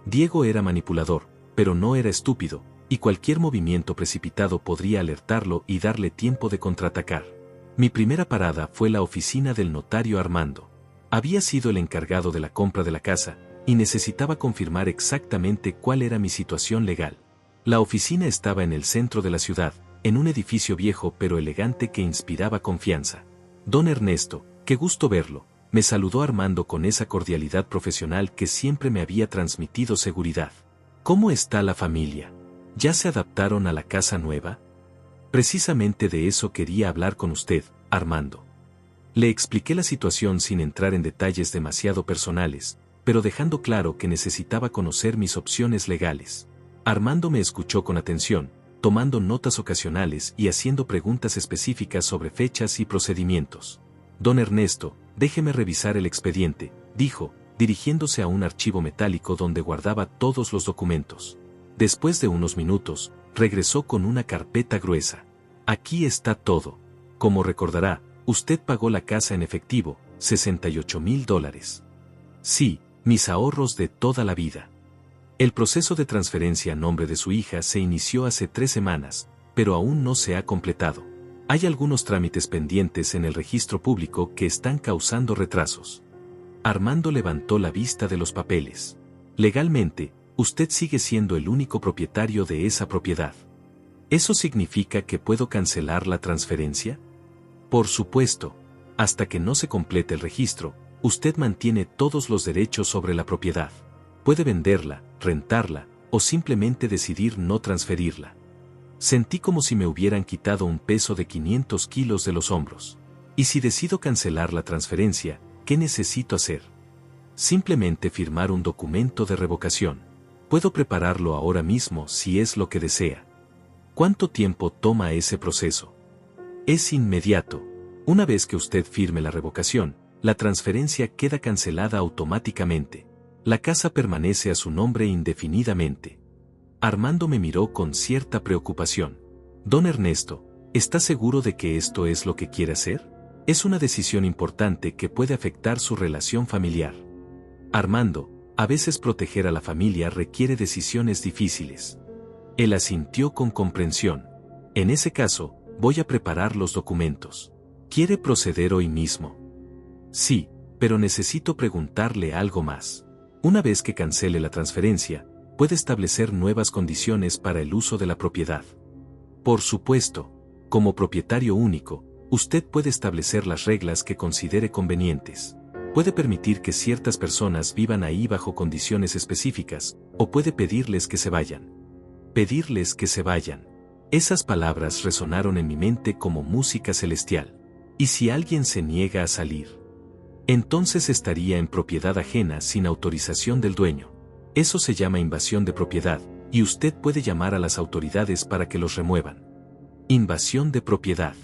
Diego era manipulador, pero no era estúpido, y cualquier movimiento precipitado podría alertarlo y darle tiempo de contraatacar. Mi primera parada fue la oficina del notario Armando. Había sido el encargado de la compra de la casa, y necesitaba confirmar exactamente cuál era mi situación legal. La oficina estaba en el centro de la ciudad, en un edificio viejo pero elegante que inspiraba confianza. Don Ernesto, qué gusto verlo, me saludó Armando con esa cordialidad profesional que siempre me había transmitido seguridad. ¿Cómo está la familia? ¿Ya se adaptaron a la casa nueva? Precisamente de eso quería hablar con usted, Armando. Le expliqué la situación sin entrar en detalles demasiado personales, pero dejando claro que necesitaba conocer mis opciones legales. Armando me escuchó con atención, tomando notas ocasionales y haciendo preguntas específicas sobre fechas y procedimientos. Don Ernesto, déjeme revisar el expediente, dijo, dirigiéndose a un archivo metálico donde guardaba todos los documentos. Después de unos minutos, regresó con una carpeta gruesa. Aquí está todo. Como recordará, usted pagó la casa en efectivo, $68,000. Sí, mis ahorros de toda la vida. El proceso de transferencia a nombre de su hija se inició hace 3 semanas, pero aún no se ha completado. Hay algunos trámites pendientes en el registro público que están causando retrasos. Armando levantó la vista de los papeles. Legalmente, usted sigue siendo el único propietario de esa propiedad. ¿Eso significa que puedo cancelar la transferencia? Por supuesto. Hasta que no se complete el registro, usted mantiene todos los derechos sobre la propiedad. Puede venderla, rentarla, o simplemente decidir no transferirla. Sentí como si me hubieran quitado un peso de 500 kilos de los hombros. Y si decido cancelar la transferencia, ¿qué necesito hacer? Simplemente firmar un documento de revocación. Puedo prepararlo ahora mismo si es lo que desea. ¿Cuánto tiempo toma ese proceso? Es inmediato. Una vez que usted firme la revocación, la transferencia queda cancelada automáticamente. La casa permanece a su nombre indefinidamente. Armando me miró con cierta preocupación. Don Ernesto, ¿está seguro de que esto es lo que quiere hacer? Es una decisión importante que puede afectar su relación familiar. Armando, a veces proteger a la familia requiere decisiones difíciles. Él asintió con comprensión. En ese caso, voy a preparar los documentos. ¿Quiere proceder hoy mismo? Sí, pero necesito preguntarle algo más. Una vez que cancele la transferencia, puede establecer nuevas condiciones para el uso de la propiedad. Por supuesto, como propietario único, usted puede establecer las reglas que considere convenientes. Puede permitir que ciertas personas vivan ahí bajo condiciones específicas, o puede pedirles que se vayan. Pedirles que se vayan. Esas palabras resonaron en mi mente como música celestial. ¿Y si alguien se niega a salir? Entonces estaría en propiedad ajena sin autorización del dueño. Eso se llama invasión de propiedad, y usted puede llamar a las autoridades para que los remuevan. Invasión de propiedad.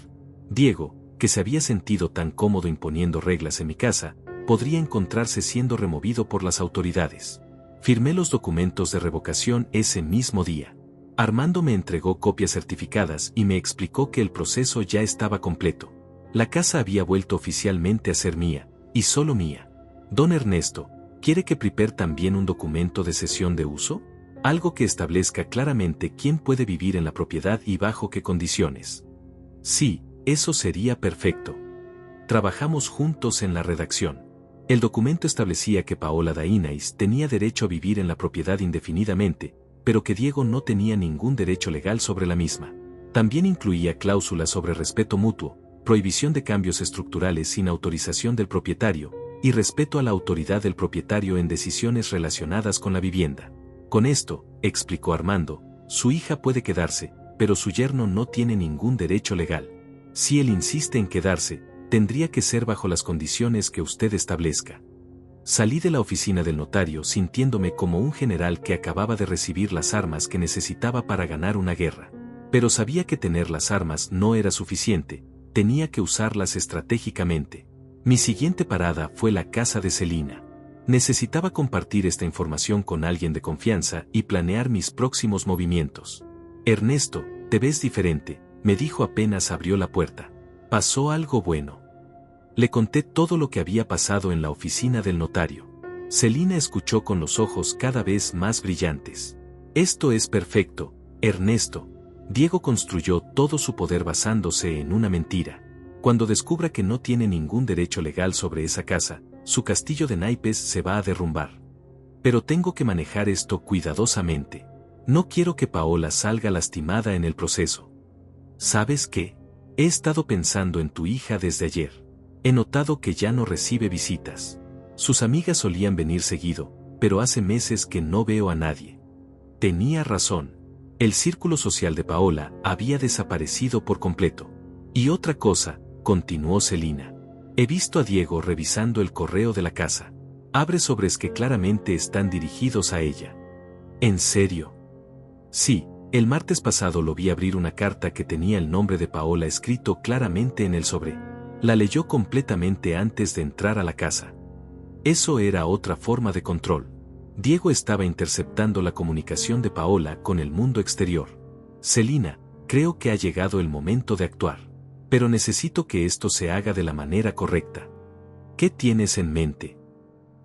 Diego, que se había sentido tan cómodo imponiendo reglas en mi casa, podría encontrarse siendo removido por las autoridades. Firmé los documentos de revocación ese mismo día. Armando me entregó copias certificadas y me explicó que el proceso ya estaba completo. La casa había vuelto oficialmente a ser mía, y solo mía. Don Ernesto, ¿quiere que prepare también un documento de cesión de uso? Algo que establezca claramente quién puede vivir en la propiedad y bajo qué condiciones. Sí, eso sería perfecto. Trabajamos juntos en la redacción. El documento establecía que Paola Dainais tenía derecho a vivir en la propiedad indefinidamente, pero que Diego no tenía ningún derecho legal sobre la misma. También incluía cláusulas sobre respeto mutuo, prohibición de cambios estructurales sin autorización del propietario, y respeto a la autoridad del propietario en decisiones relacionadas con la vivienda. Con esto, explicó Armando, su hija puede quedarse, pero su yerno no tiene ningún derecho legal. Si él insiste en quedarse, tendría que ser bajo las condiciones que usted establezca. Salí de la oficina del notario sintiéndome como un general que acababa de recibir las armas que necesitaba para ganar una guerra. Pero sabía que tener las armas no era suficiente, tenía que usarlas estratégicamente. Mi siguiente parada fue la casa de Celina. Necesitaba compartir esta información con alguien de confianza y planear mis próximos movimientos. Ernesto, te ves diferente, me dijo apenas abrió la puerta. Pasó algo bueno. Le conté todo lo que había pasado en la oficina del notario. Celina escuchó con los ojos cada vez más brillantes. Esto es perfecto, Ernesto. Diego construyó todo su poder basándose en una mentira. Cuando descubra que no tiene ningún derecho legal sobre esa casa, su castillo de naipes se va a derrumbar. Pero tengo que manejar esto cuidadosamente. No quiero que Paola salga lastimada en el proceso. ¿Sabes qué? He estado pensando en tu hija desde ayer. He notado que ya no recibe visitas. Sus amigas solían venir seguido, pero hace meses que no veo a nadie. Tenía razón. El círculo social de Paola había desaparecido por completo. Y otra cosa, continuó Celina. He visto a Diego revisando el correo de la casa. Abre sobres que claramente están dirigidos a ella. ¿En serio? Sí, el martes pasado lo vi abrir una carta que tenía el nombre de Paola escrito claramente en el sobre. La leyó completamente antes de entrar a la casa. Eso era otra forma de control. Diego estaba interceptando la comunicación de Paola con el mundo exterior. Celina, creo que ha llegado el momento de actuar. Pero necesito que esto se haga de la manera correcta. ¿Qué tienes en mente?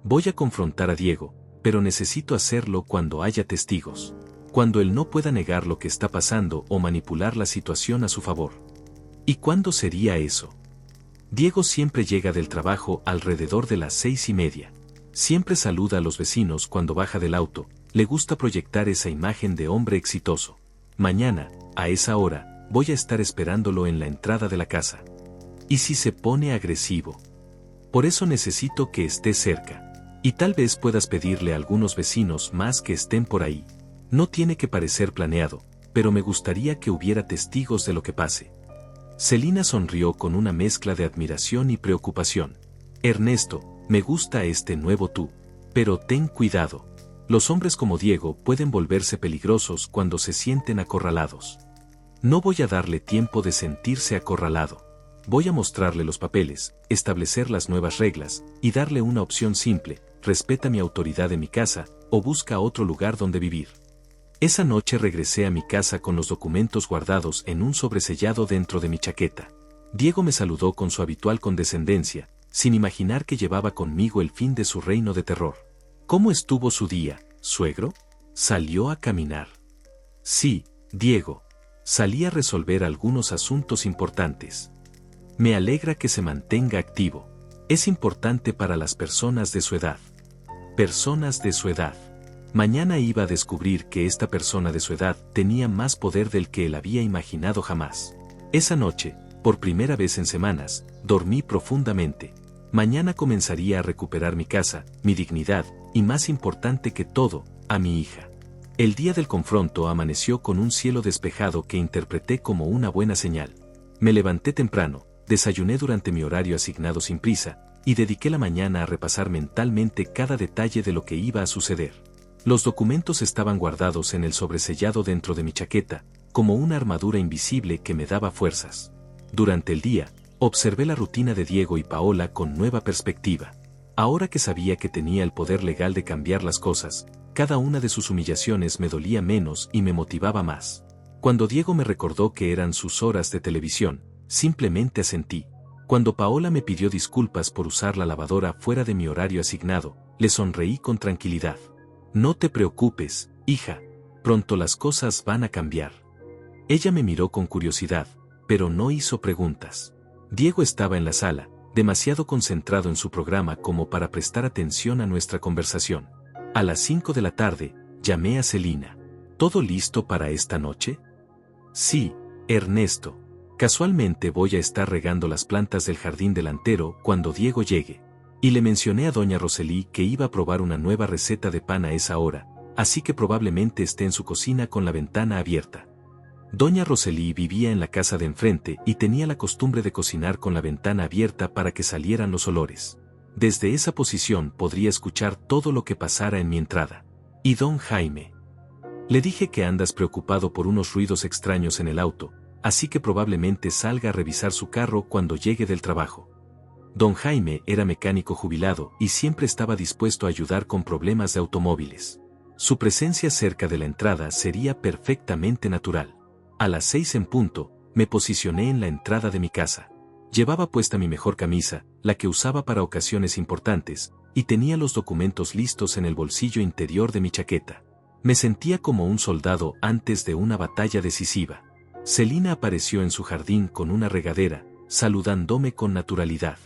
Voy a confrontar a Diego, pero necesito hacerlo cuando haya testigos. Cuando él no pueda negar lo que está pasando o manipular la situación a su favor. ¿Y cuándo sería eso? Diego siempre llega del trabajo alrededor de las 6:30. Siempre saluda a los vecinos cuando baja del auto, le gusta proyectar esa imagen de hombre exitoso. Mañana, a esa hora, voy a estar esperándolo en la entrada de la casa. ¿Y si se pone agresivo? Por eso necesito que esté cerca. Y tal vez puedas pedirle a algunos vecinos más que estén por ahí. No tiene que parecer planeado, pero me gustaría que hubiera testigos de lo que pase. Celina sonrió con una mezcla de admiración y preocupación. Ernesto, me gusta este nuevo tú. Pero ten cuidado. Los hombres como Diego pueden volverse peligrosos cuando se sienten acorralados. No voy a darle tiempo de sentirse acorralado. Voy a mostrarle los papeles, establecer las nuevas reglas, y darle una opción simple: respeta mi autoridad en mi casa, o busca otro lugar donde vivir. Esa noche regresé a mi casa con los documentos guardados en un sobresellado dentro de mi chaqueta. Diego me saludó con su habitual condescendencia, sin imaginar que llevaba conmigo el fin de su reino de terror. ¿Cómo estuvo su día, suegro? ¿Salió a caminar? Sí, Diego. Salí a resolver algunos asuntos importantes. Me alegra que se mantenga activo. Es importante para las personas de su edad. Personas de su edad. Mañana iba a descubrir que esta persona de su edad tenía más poder del que él había imaginado jamás. Esa noche, por primera vez en semanas, dormí profundamente. Mañana comenzaría a recuperar mi casa, mi dignidad, y más importante que todo, a mi hija. El día del confronto amaneció con un cielo despejado que interpreté como una buena señal. Me levanté temprano, desayuné durante mi horario asignado sin prisa, y dediqué la mañana a repasar mentalmente cada detalle de lo que iba a suceder. Los documentos estaban guardados en el sobresellado dentro de mi chaqueta, como una armadura invisible que me daba fuerzas. Durante el día, observé la rutina de Diego y Paola con nueva perspectiva. Ahora que sabía que tenía el poder legal de cambiar las cosas, cada una de sus humillaciones me dolía menos y me motivaba más. Cuando Diego me recordó que eran sus horas de televisión, simplemente asentí. Cuando Paola me pidió disculpas por usar la lavadora fuera de mi horario asignado, le sonreí con tranquilidad. No te preocupes, hija, pronto las cosas van a cambiar. Ella me miró con curiosidad, pero no hizo preguntas. Diego estaba en la sala, demasiado concentrado en su programa como para prestar atención a nuestra conversación. A las 5 de la tarde, llamé a Celina. ¿Todo listo para esta noche? Sí, Ernesto. Casualmente voy a estar regando las plantas del jardín delantero cuando Diego llegue. Y le mencioné a doña Roselí que iba a probar una nueva receta de pan a esa hora, así que probablemente esté en su cocina con la ventana abierta. Doña Roselí vivía en la casa de enfrente y tenía la costumbre de cocinar con la ventana abierta para que salieran los olores. Desde esa posición podría escuchar todo lo que pasara en mi entrada. ¿Y don Jaime? Le dije que andas preocupado por unos ruidos extraños en el auto, así que probablemente salga a revisar su carro cuando llegue del trabajo. Don Jaime era mecánico jubilado y siempre estaba dispuesto a ayudar con problemas de automóviles. Su presencia cerca de la entrada sería perfectamente natural. A las 6 en punto, me posicioné en la entrada de mi casa. Llevaba puesta mi mejor camisa, la que usaba para ocasiones importantes, y tenía los documentos listos en el bolsillo interior de mi chaqueta. Me sentía como un soldado antes de una batalla decisiva. Celina apareció en su jardín con una regadera, saludándome con naturalidad.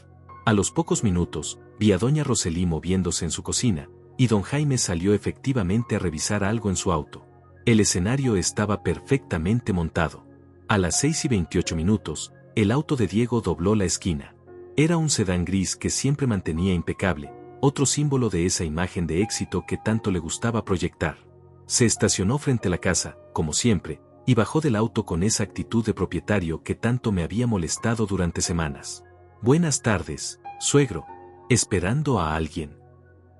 A los pocos minutos, vi a doña Roselí moviéndose en su cocina, y don Jaime salió efectivamente a revisar algo en su auto. El escenario estaba perfectamente montado. A las 6:28 minutos, el auto de Diego dobló la esquina. Era un sedán gris que siempre mantenía impecable, otro símbolo de esa imagen de éxito que tanto le gustaba proyectar. Se estacionó frente a la casa, como siempre, y bajó del auto con esa actitud de propietario que tanto me había molestado durante semanas. Buenas tardes, suegro. ¿Esperando a alguien?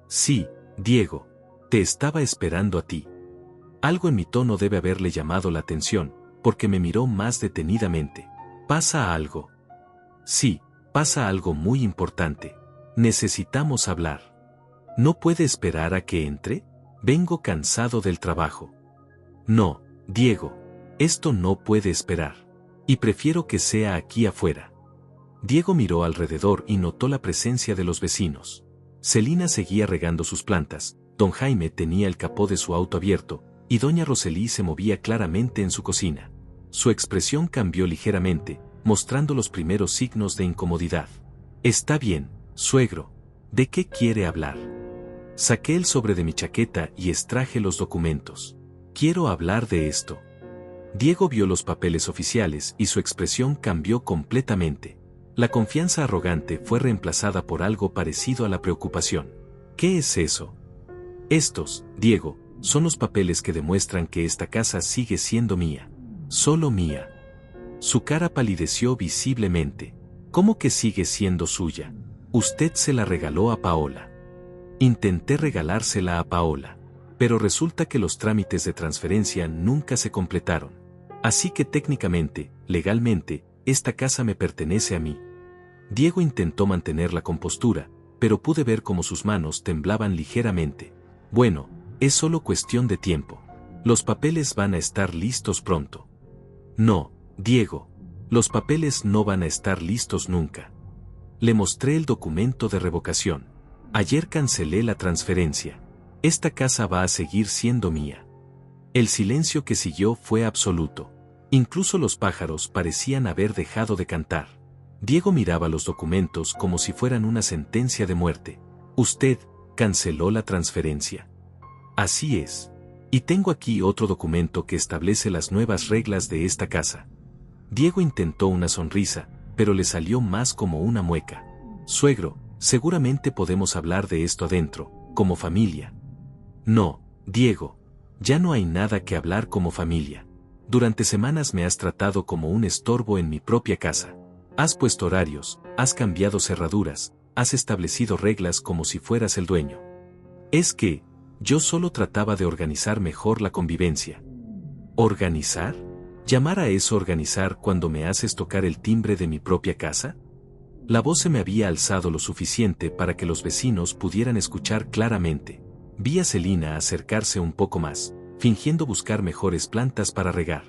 Sí, Diego. Te estaba esperando a ti. Algo en mi tono debe haberle llamado la atención, porque me miró más detenidamente. ¿Pasa algo? Sí, pasa algo muy importante. Necesitamos hablar. ¿No puede esperar a que entre? Vengo cansado del trabajo. No, Diego. Esto no puede esperar. Y prefiero que sea aquí afuera. Diego miró alrededor y notó la presencia de los vecinos. Celina seguía regando sus plantas, don Jaime tenía el capó de su auto abierto, y doña Roselí se movía claramente en su cocina. Su expresión cambió ligeramente, mostrando los primeros signos de incomodidad. Está bien, suegro. ¿De qué quiere hablar? Saqué el sobre de mi chaqueta y extraje los documentos. Quiero hablar de esto. Diego vio los papeles oficiales y su expresión cambió completamente. La confianza arrogante fue reemplazada por algo parecido a la preocupación. ¿Qué es eso? Estos, Diego, son los papeles que demuestran que esta casa sigue siendo mía. Solo mía. Su cara palideció visiblemente. ¿Cómo que sigue siendo suya? Usted se la regaló a Paola. Intenté regalársela a Paola, pero resulta que los trámites de transferencia nunca se completaron. Así que técnicamente, legalmente, esta casa me pertenece a mí. Diego intentó mantener la compostura, pero pude ver cómo sus manos temblaban ligeramente. Bueno, es solo cuestión de tiempo. Los papeles van a estar listos pronto. No, Diego. Los papeles no van a estar listos nunca. Le mostré el documento de revocación. Ayer cancelé la transferencia. Esta casa va a seguir siendo mía. El silencio que siguió fue absoluto. Incluso los pájaros parecían haber dejado de cantar. Diego miraba los documentos como si fueran una sentencia de muerte. Usted canceló la transferencia. Así es. Y tengo aquí otro documento que establece las nuevas reglas de esta casa. Diego intentó una sonrisa, pero le salió más como una mueca. Suegro, seguramente podemos hablar de esto adentro, como familia. No, Diego. Ya no hay nada que hablar como familia. Durante semanas me has tratado como un estorbo en mi propia casa. Has puesto horarios, has cambiado cerraduras, has establecido reglas como si fueras el dueño. Es que, yo solo trataba de organizar mejor la convivencia. ¿Organizar? ¿Llamar a eso organizar cuando me haces tocar el timbre de mi propia casa? La voz se me había alzado lo suficiente para que los vecinos pudieran escuchar claramente. Vi a Celina acercarse un poco más, fingiendo buscar mejores plantas para regar.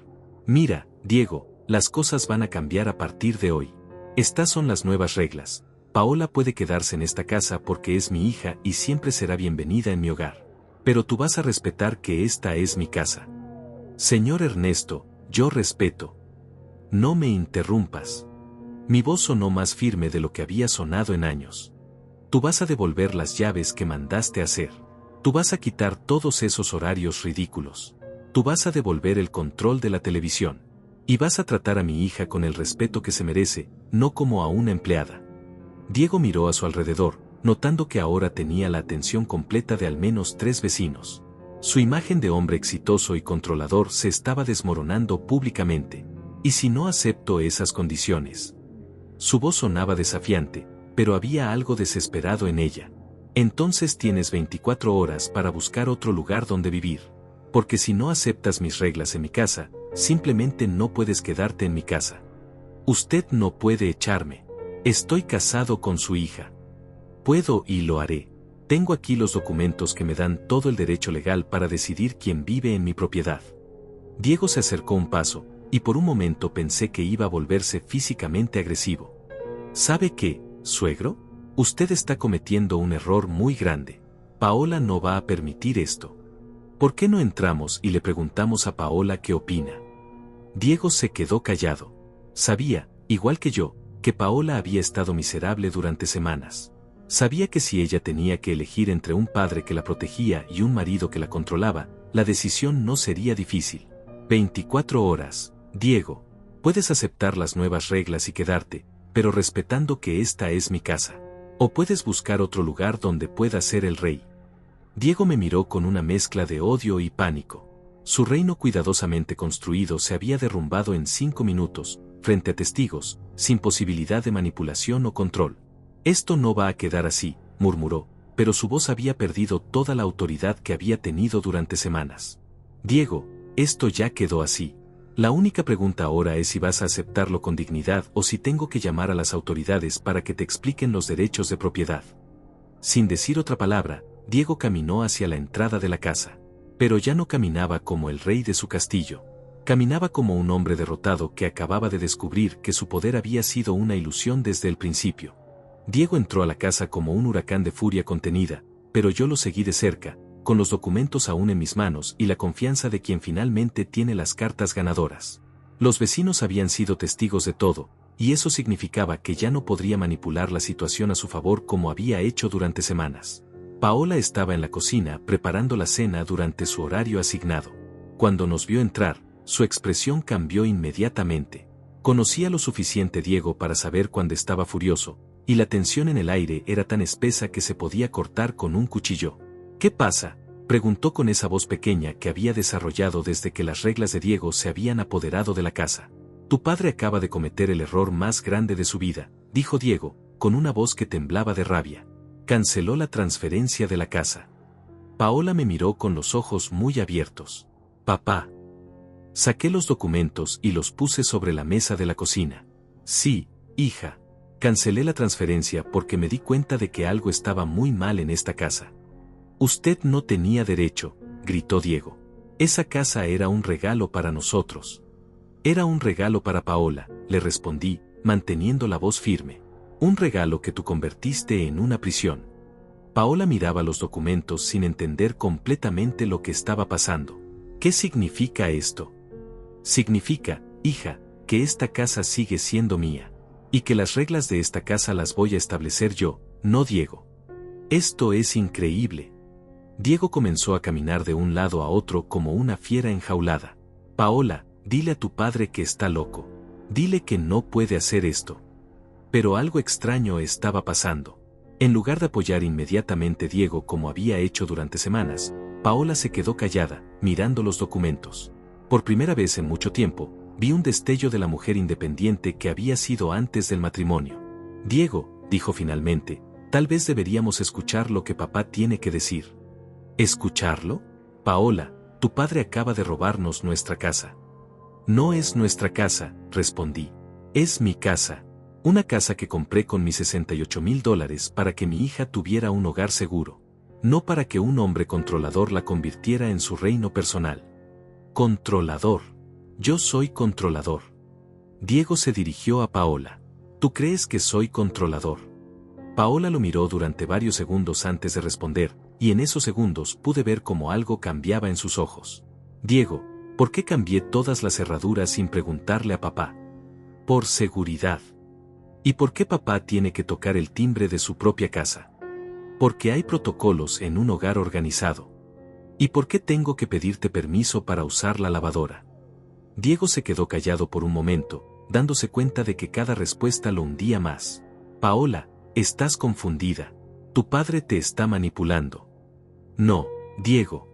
Mira, Diego, las cosas van a cambiar a partir de hoy. Estas son las nuevas reglas. Paola puede quedarse en esta casa porque es mi hija y siempre será bienvenida en mi hogar. Pero tú vas a respetar que esta es mi casa. Señor Ernesto, yo respeto. No me interrumpas. Mi voz sonó más firme de lo que había sonado en años. Tú vas a devolver las llaves que mandaste hacer. Tú vas a quitar todos esos horarios ridículos. Tú vas a devolver el control de la televisión. Y vas a tratar a mi hija con el respeto que se merece, no como a una empleada. Diego miró a su alrededor, notando que ahora tenía la atención completa de al menos 3 vecinos. Su imagen de hombre exitoso y controlador se estaba desmoronando públicamente. ¿Y si no acepto esas condiciones? Su voz sonaba desafiante, pero había algo desesperado en ella. Entonces tienes 24 horas para buscar otro lugar donde vivir. Porque si no aceptas mis reglas en mi casa, simplemente no puedes quedarte en mi casa. Usted no puede echarme. Estoy casado con su hija. Puedo y lo haré. Tengo aquí los documentos que me dan todo el derecho legal para decidir quién vive en mi propiedad. Diego se acercó un paso, y por un momento pensé que iba a volverse físicamente agresivo. ¿Sabe qué, suegro? Usted está cometiendo un error muy grande. Paola no va a permitir esto. ¿Por qué no entramos y le preguntamos a Paola qué opina? Diego se quedó callado. Sabía, igual que yo, que Paola había estado miserable durante semanas. Sabía que si ella tenía que elegir entre un padre que la protegía y un marido que la controlaba, la decisión no sería difícil. 24 horas, Diego. Puedes aceptar las nuevas reglas y quedarte, pero respetando que esta es mi casa. O puedes buscar otro lugar donde pueda ser el rey. Diego me miró con una mezcla de odio y pánico. Su reino cuidadosamente construido se había derrumbado en 5 minutos, frente a testigos, sin posibilidad de manipulación o control. Esto no va a quedar así, murmuró, pero su voz había perdido toda la autoridad que había tenido durante semanas. Diego, esto ya quedó así. La única pregunta ahora es si vas a aceptarlo con dignidad o si tengo que llamar a las autoridades para que te expliquen los derechos de propiedad. Sin decir otra palabra, Diego caminó hacia la entrada de la casa. Pero ya no caminaba como el rey de su castillo. Caminaba como un hombre derrotado que acababa de descubrir que su poder había sido una ilusión desde el principio. Diego entró a la casa como un huracán de furia contenida, pero yo lo seguí de cerca, con los documentos aún en mis manos y la confianza de quien finalmente tiene las cartas ganadoras. Los vecinos habían sido testigos de todo, y eso significaba que ya no podría manipular la situación a su favor como había hecho durante semanas. Paola estaba en la cocina preparando la cena durante su horario asignado. Cuando nos vio entrar, su expresión cambió inmediatamente. Conocía lo suficiente Diego para saber cuando estaba furioso, y la tensión en el aire era tan espesa que se podía cortar con un cuchillo. ¿Qué pasa?, preguntó con esa voz pequeña que había desarrollado desde que las reglas de Diego se habían apoderado de la casa. Tu padre acaba de cometer el error más grande de su vida, dijo Diego, con una voz que temblaba de rabia. Canceló la transferencia de la casa. Paola me miró con los ojos muy abiertos. Papá. Saqué los documentos y los puse sobre la mesa de la cocina. Sí, hija. Cancelé la transferencia porque me di cuenta de que algo estaba muy mal en esta casa. Usted no tenía derecho, gritó Diego. Esa casa era un regalo para nosotros. Era un regalo para Paola, le respondí, manteniendo la voz firme. Un regalo que tú convertiste en una prisión. Paola miraba los documentos sin entender completamente lo que estaba pasando. ¿Qué significa esto? Significa, hija, que esta casa sigue siendo mía. Y que las reglas de esta casa las voy a establecer yo, no Diego. Esto es increíble. Diego comenzó a caminar de un lado a otro como una fiera enjaulada. Paola, dile a tu padre que está loco. Dile que no puede hacer esto. Pero algo extraño estaba pasando. En lugar de apoyar inmediatamente a Diego como había hecho durante semanas, Paola se quedó callada, mirando los documentos. Por primera vez en mucho tiempo, vi un destello de la mujer independiente que había sido antes del matrimonio. Diego, dijo finalmente, tal vez deberíamos escuchar lo que papá tiene que decir. ¿Escucharlo? Paola, tu padre acaba de robarnos nuestra casa. No es nuestra casa, respondí. Es mi casa. Una casa que compré con mis $68,000 para que mi hija tuviera un hogar seguro. No para que un hombre controlador la convirtiera en su reino personal. Controlador. Yo soy controlador. Diego se dirigió a Paola. ¿Tú crees que soy controlador? Paola lo miró durante varios segundos antes de responder, y en esos segundos pude ver cómo algo cambiaba en sus ojos. Diego, ¿por qué cambié todas las cerraduras sin preguntarle a papá? Por seguridad. ¿Y por qué papá tiene que tocar el timbre de su propia casa? Porque hay protocolos en un hogar organizado. ¿Y por qué tengo que pedirte permiso para usar la lavadora? Diego se quedó callado por un momento, dándose cuenta de que cada respuesta lo hundía más. Paola, estás confundida. Tu padre te está manipulando. No, Diego.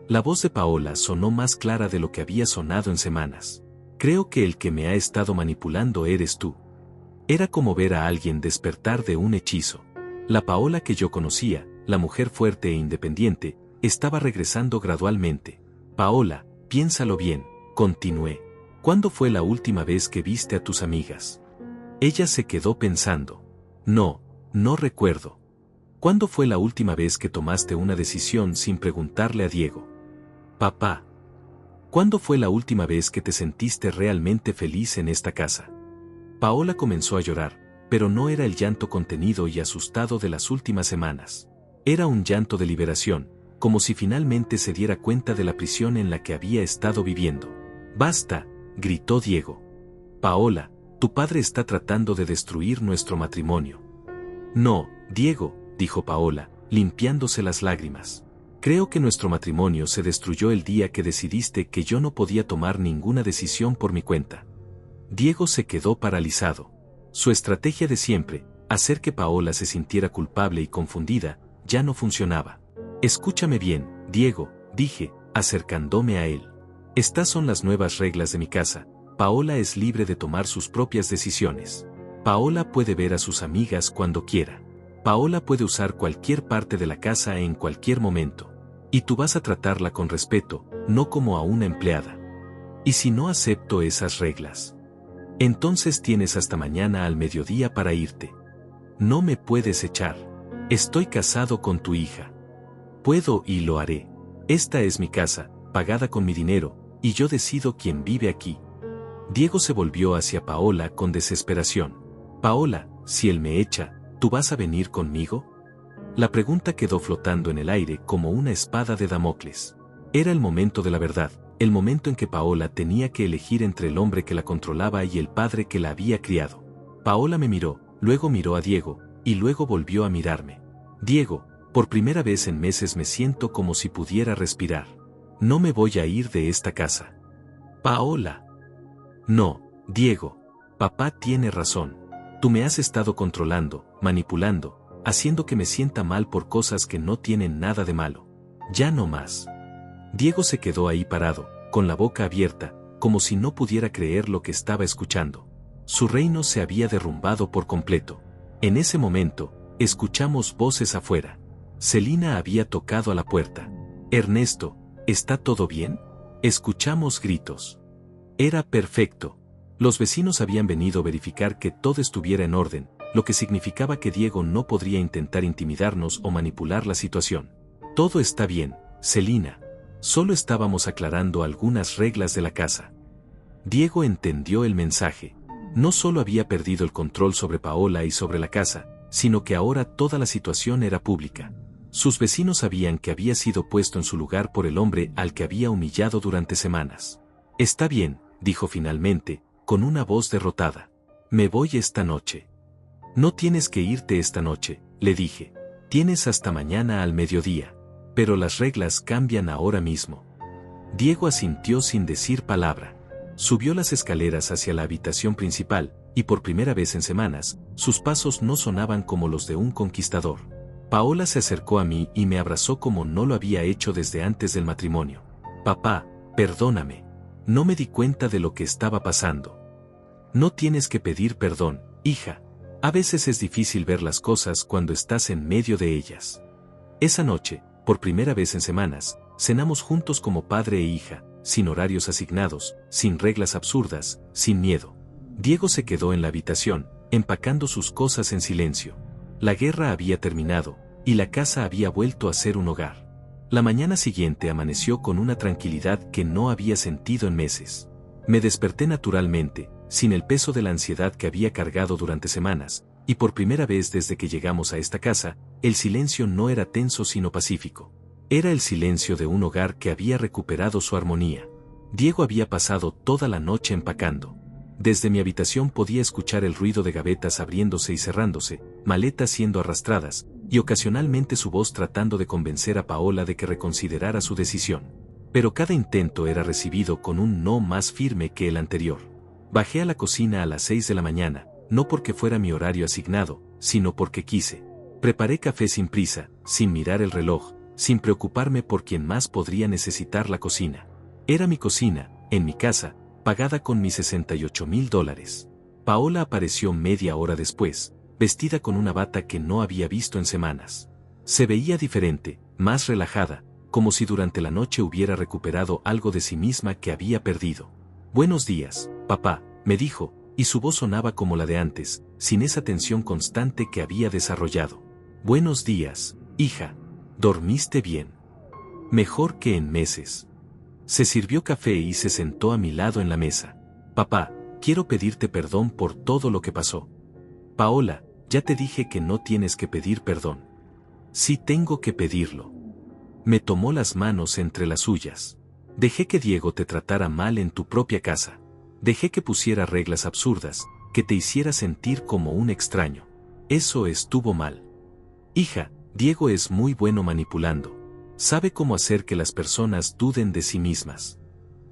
La voz de Paola sonó más clara de lo que había sonado en semanas. Creo que el que me ha estado manipulando eres tú. Era como ver a alguien despertar de un hechizo. La Paola que yo conocía, la mujer fuerte e independiente, estaba regresando gradualmente. Paola, piénsalo bien, continué. ¿Cuándo fue la última vez que viste a tus amigas? Ella se quedó pensando. No recuerdo. ¿Cuándo fue la última vez que tomaste una decisión sin preguntarle a Diego? Papá. ¿Cuándo fue la última vez que te sentiste realmente feliz en esta casa? Paola comenzó a llorar, pero no era el llanto contenido y asustado de las últimas semanas. Era un llanto de liberación, como si finalmente se diera cuenta de la prisión en la que había estado viviendo. ¡Basta!, gritó Diego. Paola, tu padre está tratando de destruir nuestro matrimonio. No, Diego, dijo Paola, limpiándose las lágrimas. Creo que nuestro matrimonio se destruyó el día que decidiste que yo no podía tomar ninguna decisión por mi cuenta. Diego se quedó paralizado. Su estrategia de siempre, hacer que Paola se sintiera culpable y confundida, ya no funcionaba. Escúchame bien, Diego, dije, acercándome a él. Estas son las nuevas reglas de mi casa. Paola es libre de tomar sus propias decisiones. Paola puede ver a sus amigas cuando quiera. Paola puede usar cualquier parte de la casa en cualquier momento. Y tú vas a tratarla con respeto, no como a una empleada. ¿Y si no acepto esas reglas? Entonces tienes hasta mañana al mediodía para irte. No me puedes echar. Estoy casado con tu hija. Puedo y lo haré. Esta es mi casa, pagada con mi dinero, y yo decido quién vive aquí. Diego se volvió hacia Paola con desesperación. Paola, si él me echa, ¿tú vas a venir conmigo? La pregunta quedó flotando en el aire como una espada de Damocles. Era el momento de la verdad, el momento en que Paola tenía que elegir entre el hombre que la controlaba y el padre que la había criado. Paola me miró, luego miró a Diego, y luego volvió a mirarme. Diego, por primera vez en meses me siento como si pudiera respirar. No me voy a ir de esta casa. Paola. No, Diego. Papá tiene razón. Tú me has estado controlando, manipulando, haciendo que me sienta mal por cosas que no tienen nada de malo. Ya no más. Diego se quedó ahí parado, con la boca abierta, como si no pudiera creer lo que estaba escuchando. Su reino se había derrumbado por completo. En ese momento, escuchamos voces afuera. Celina había tocado a la puerta. Ernesto, ¿está todo bien? Escuchamos gritos. Era perfecto. Los vecinos habían venido a verificar que todo estuviera en orden, lo que significaba que Diego no podría intentar intimidarnos o manipular la situación. Todo está bien, Celina. Solo estábamos aclarando algunas reglas de la casa. Diego entendió el mensaje. No solo había perdido el control sobre Paola y sobre la casa, sino que ahora toda la situación era pública. Sus vecinos sabían que había sido puesto en su lugar por el hombre al que había humillado durante semanas. Está bien, dijo finalmente, con una voz derrotada. Me voy esta noche. No tienes que irte esta noche, le dije. Tienes hasta mañana al mediodía. Pero las reglas cambian ahora mismo. Diego asintió sin decir palabra. Subió las escaleras hacia la habitación principal, y por primera vez en semanas, sus pasos no sonaban como los de un conquistador. Paola se acercó a mí y me abrazó como no lo había hecho desde antes del matrimonio. Papá, perdóname. No me di cuenta de lo que estaba pasando. No tienes que pedir perdón, hija. A veces es difícil ver las cosas cuando estás en medio de ellas. Esa noche, por primera vez en semanas, cenamos juntos como padre e hija, sin horarios asignados, sin reglas absurdas, sin miedo. Diego se quedó en la habitación, empacando sus cosas en silencio. La guerra había terminado, y la casa había vuelto a ser un hogar. La mañana siguiente amaneció con una tranquilidad que no había sentido en meses. Me desperté naturalmente, sin el peso de la ansiedad que había cargado durante semanas, y por primera vez desde que llegamos a esta casa, el silencio no era tenso sino pacífico. Era el silencio de un hogar que había recuperado su armonía. Diego había pasado toda la noche empacando. Desde mi habitación podía escuchar el ruido de gavetas abriéndose y cerrándose, maletas siendo arrastradas, y ocasionalmente su voz tratando de convencer a Paola de que reconsiderara su decisión. Pero cada intento era recibido con un no más firme que el anterior. Bajé a la cocina a las 6 de la mañana, no porque fuera mi horario asignado, sino porque quise. Preparé café sin prisa, sin mirar el reloj, sin preocuparme por quién más podría necesitar la cocina. Era mi cocina, en mi casa, pagada con mis $68,000. Paola apareció media hora después, vestida con una bata que no había visto en semanas. Se veía diferente, más relajada, como si durante la noche hubiera recuperado algo de sí misma que había perdido. Buenos días, papá, me dijo, y su voz sonaba como la de antes, sin esa tensión constante que había desarrollado. Buenos días, hija. ¿Dormiste bien? Mejor que en meses. Se sirvió café y se sentó a mi lado en la mesa. Papá, quiero pedirte perdón por todo lo que pasó. Paola, ya te dije que no tienes que pedir perdón. Sí tengo que pedirlo. Me tomó las manos entre las suyas. Dejé que Diego te tratara mal en tu propia casa. Dejé que pusiera reglas absurdas, que te hiciera sentir como un extraño. Eso estuvo mal. Hija, Diego es muy bueno manipulando. Sabe cómo hacer que las personas duden de sí mismas.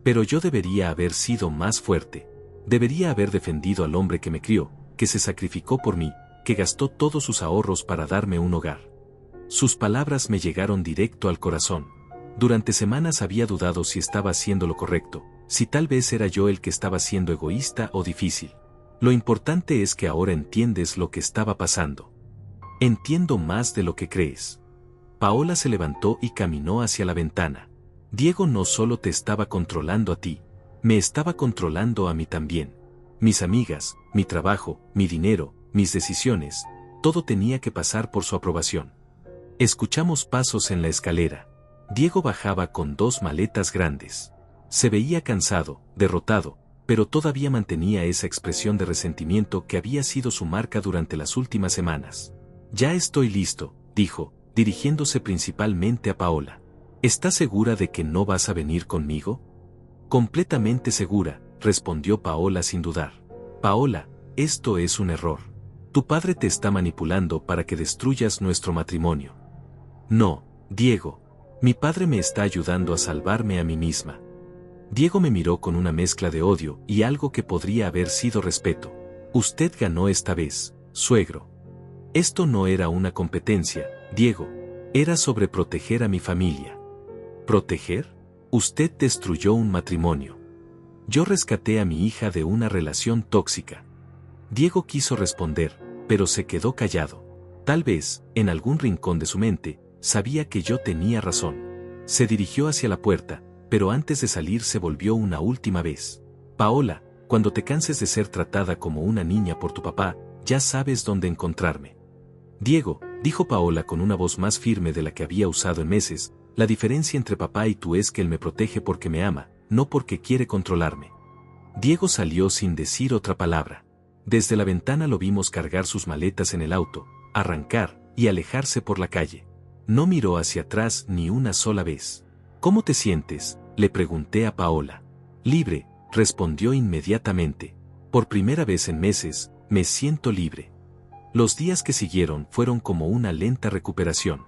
Pero yo debería haber sido más fuerte. Debería haber defendido al hombre que me crió, que se sacrificó por mí, que gastó todos sus ahorros para darme un hogar. Sus palabras me llegaron directo al corazón. Durante semanas había dudado si estaba haciendo lo correcto, si tal vez era yo el que estaba siendo egoísta o difícil. Lo importante es que ahora entiendes lo que estaba pasando. Entiendo más de lo que crees. Paola se levantó y caminó hacia la ventana. Diego no solo te estaba controlando a ti, me estaba controlando a mí también. Mis amigas, mi trabajo, mi dinero, mis decisiones, todo tenía que pasar por su aprobación. Escuchamos pasos en la escalera. Diego bajaba con 2 maletas grandes. Se veía cansado, derrotado, pero todavía mantenía esa expresión de resentimiento que había sido su marca durante las últimas semanas. Ya estoy listo, dijo, dirigiéndose principalmente a Paola. ¿Estás segura de que no vas a venir conmigo? Completamente segura, respondió Paola sin dudar. Paola, esto es un error. Tu padre te está manipulando para que destruyas nuestro matrimonio. No, Diego. Mi padre me está ayudando a salvarme a mí misma. Diego me miró con una mezcla de odio y algo que podría haber sido respeto. Usted ganó esta vez, suegro. Esto no era una competencia, Diego. Era sobre proteger a mi familia. ¿Proteger? Usted destruyó un matrimonio. Yo rescaté a mi hija de una relación tóxica. Diego quiso responder, pero se quedó callado. Tal vez, en algún rincón de su mente, sabía que yo tenía razón. Se dirigió hacia la puerta, pero antes de salir se volvió una última vez. Paola, cuando te canses de ser tratada como una niña por tu papá, ya sabes dónde encontrarme. Diego, dijo Paola con una voz más firme de la que había usado en meses, la diferencia entre papá y tú es que él me protege porque me ama, no porque quiere controlarme. Diego salió sin decir otra palabra. Desde la ventana lo vimos cargar sus maletas en el auto, arrancar y alejarse por la calle. No miró hacia atrás ni una sola vez. ¿Cómo te sientes?, le pregunté a Paola. Libre, respondió inmediatamente. Por primera vez en meses, me siento libre. Los días que siguieron fueron como una lenta recuperación.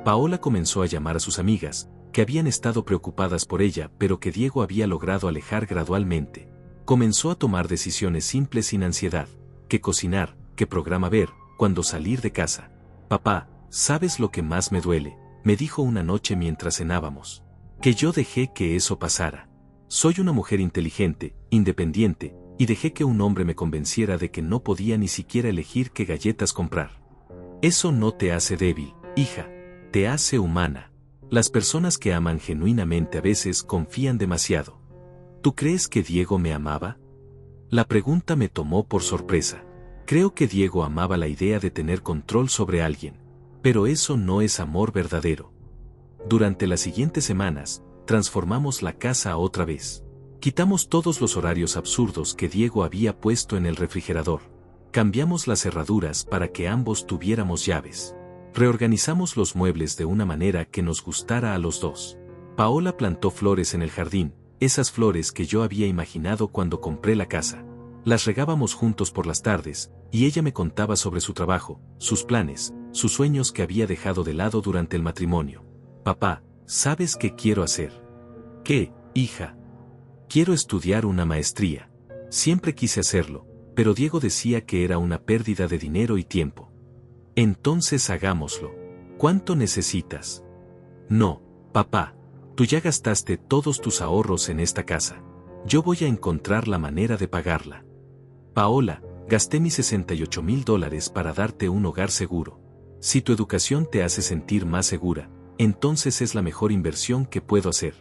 Paola comenzó a llamar a sus amigas, que habían estado preocupadas por ella pero que Diego había logrado alejar gradualmente. Comenzó a tomar decisiones simples sin ansiedad, qué cocinar, qué programa ver, cuándo salir de casa. Papá, ¿sabes lo que más me duele?, me dijo una noche mientras cenábamos. Que yo dejé que eso pasara. Soy una mujer inteligente, independiente, y dejé que un hombre me convenciera de que no podía ni siquiera elegir qué galletas comprar. Eso no te hace débil, hija, te hace humana. Las personas que aman genuinamente a veces confían demasiado. ¿Tú crees que Diego me amaba? La pregunta me tomó por sorpresa. Creo que Diego amaba la idea de tener control sobre alguien, pero eso no es amor verdadero. Durante las siguientes semanas, transformamos la casa otra vez. Quitamos todos los horarios absurdos que Diego había puesto en el refrigerador. Cambiamos las cerraduras para que ambos tuviéramos llaves. Reorganizamos los muebles de una manera que nos gustara a los dos. Paola plantó flores en el jardín, esas flores que yo había imaginado cuando compré la casa. Las regábamos juntos por las tardes, y ella me contaba sobre su trabajo, sus planes, sus sueños que había dejado de lado durante el matrimonio. Papá, ¿sabes qué quiero hacer? ¿Qué, hija? Quiero estudiar una maestría. Siempre quise hacerlo, pero Diego decía que era una pérdida de dinero y tiempo. Entonces hagámoslo. ¿Cuánto necesitas? No, papá. Tú ya gastaste todos tus ahorros en esta casa. Yo voy a encontrar la manera de pagarla. Paola, gasté mis $68,000 para darte un hogar seguro. Si tu educación te hace sentir más segura, entonces es la mejor inversión que puedo hacer.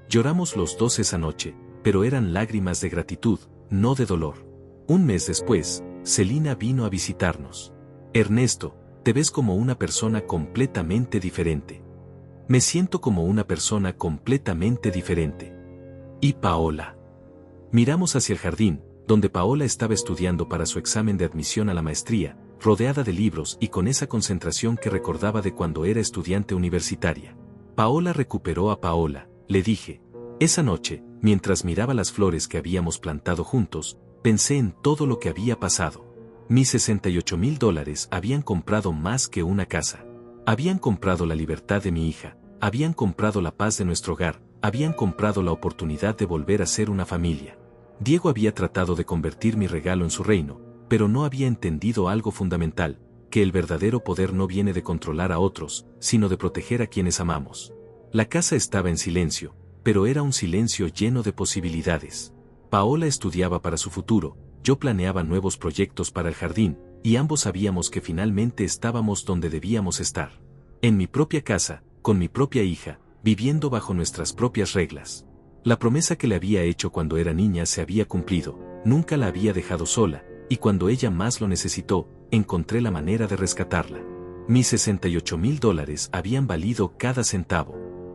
Lloramos los dos esa noche, pero eran lágrimas de gratitud, no de dolor. Un mes después, Celina vino a visitarnos. Ernesto, te ves como una persona completamente diferente. Me siento como una persona completamente diferente. ¿Y Paola? Miramos hacia el jardín, donde Paola estaba estudiando para su examen de admisión a la maestría, rodeada de libros y con esa concentración que recordaba de cuando era estudiante universitaria. Paola recuperó a Paola, le dije. Esa noche, mientras miraba las flores que habíamos plantado juntos, pensé en todo lo que había pasado. Mis $68,000 habían comprado más que una casa. Habían comprado la libertad de mi hija, habían comprado la paz de nuestro hogar, habían comprado la oportunidad de volver a ser una familia. Diego había tratado de convertir mi regalo en su reino, pero no había entendido algo fundamental, que el verdadero poder no viene de controlar a otros, sino de proteger a quienes amamos. La casa estaba en silencio, pero era un silencio lleno de posibilidades. Paola estudiaba para su futuro, yo planeaba nuevos proyectos para el jardín, y ambos sabíamos que finalmente estábamos donde debíamos estar. En mi propia casa, con mi propia hija, viviendo bajo nuestras propias reglas. La promesa que le había hecho cuando era niña se había cumplido, nunca la había dejado sola, y cuando ella más lo necesitó, encontré la manera de rescatarla. Mis $68,000 habían valido cada centavo.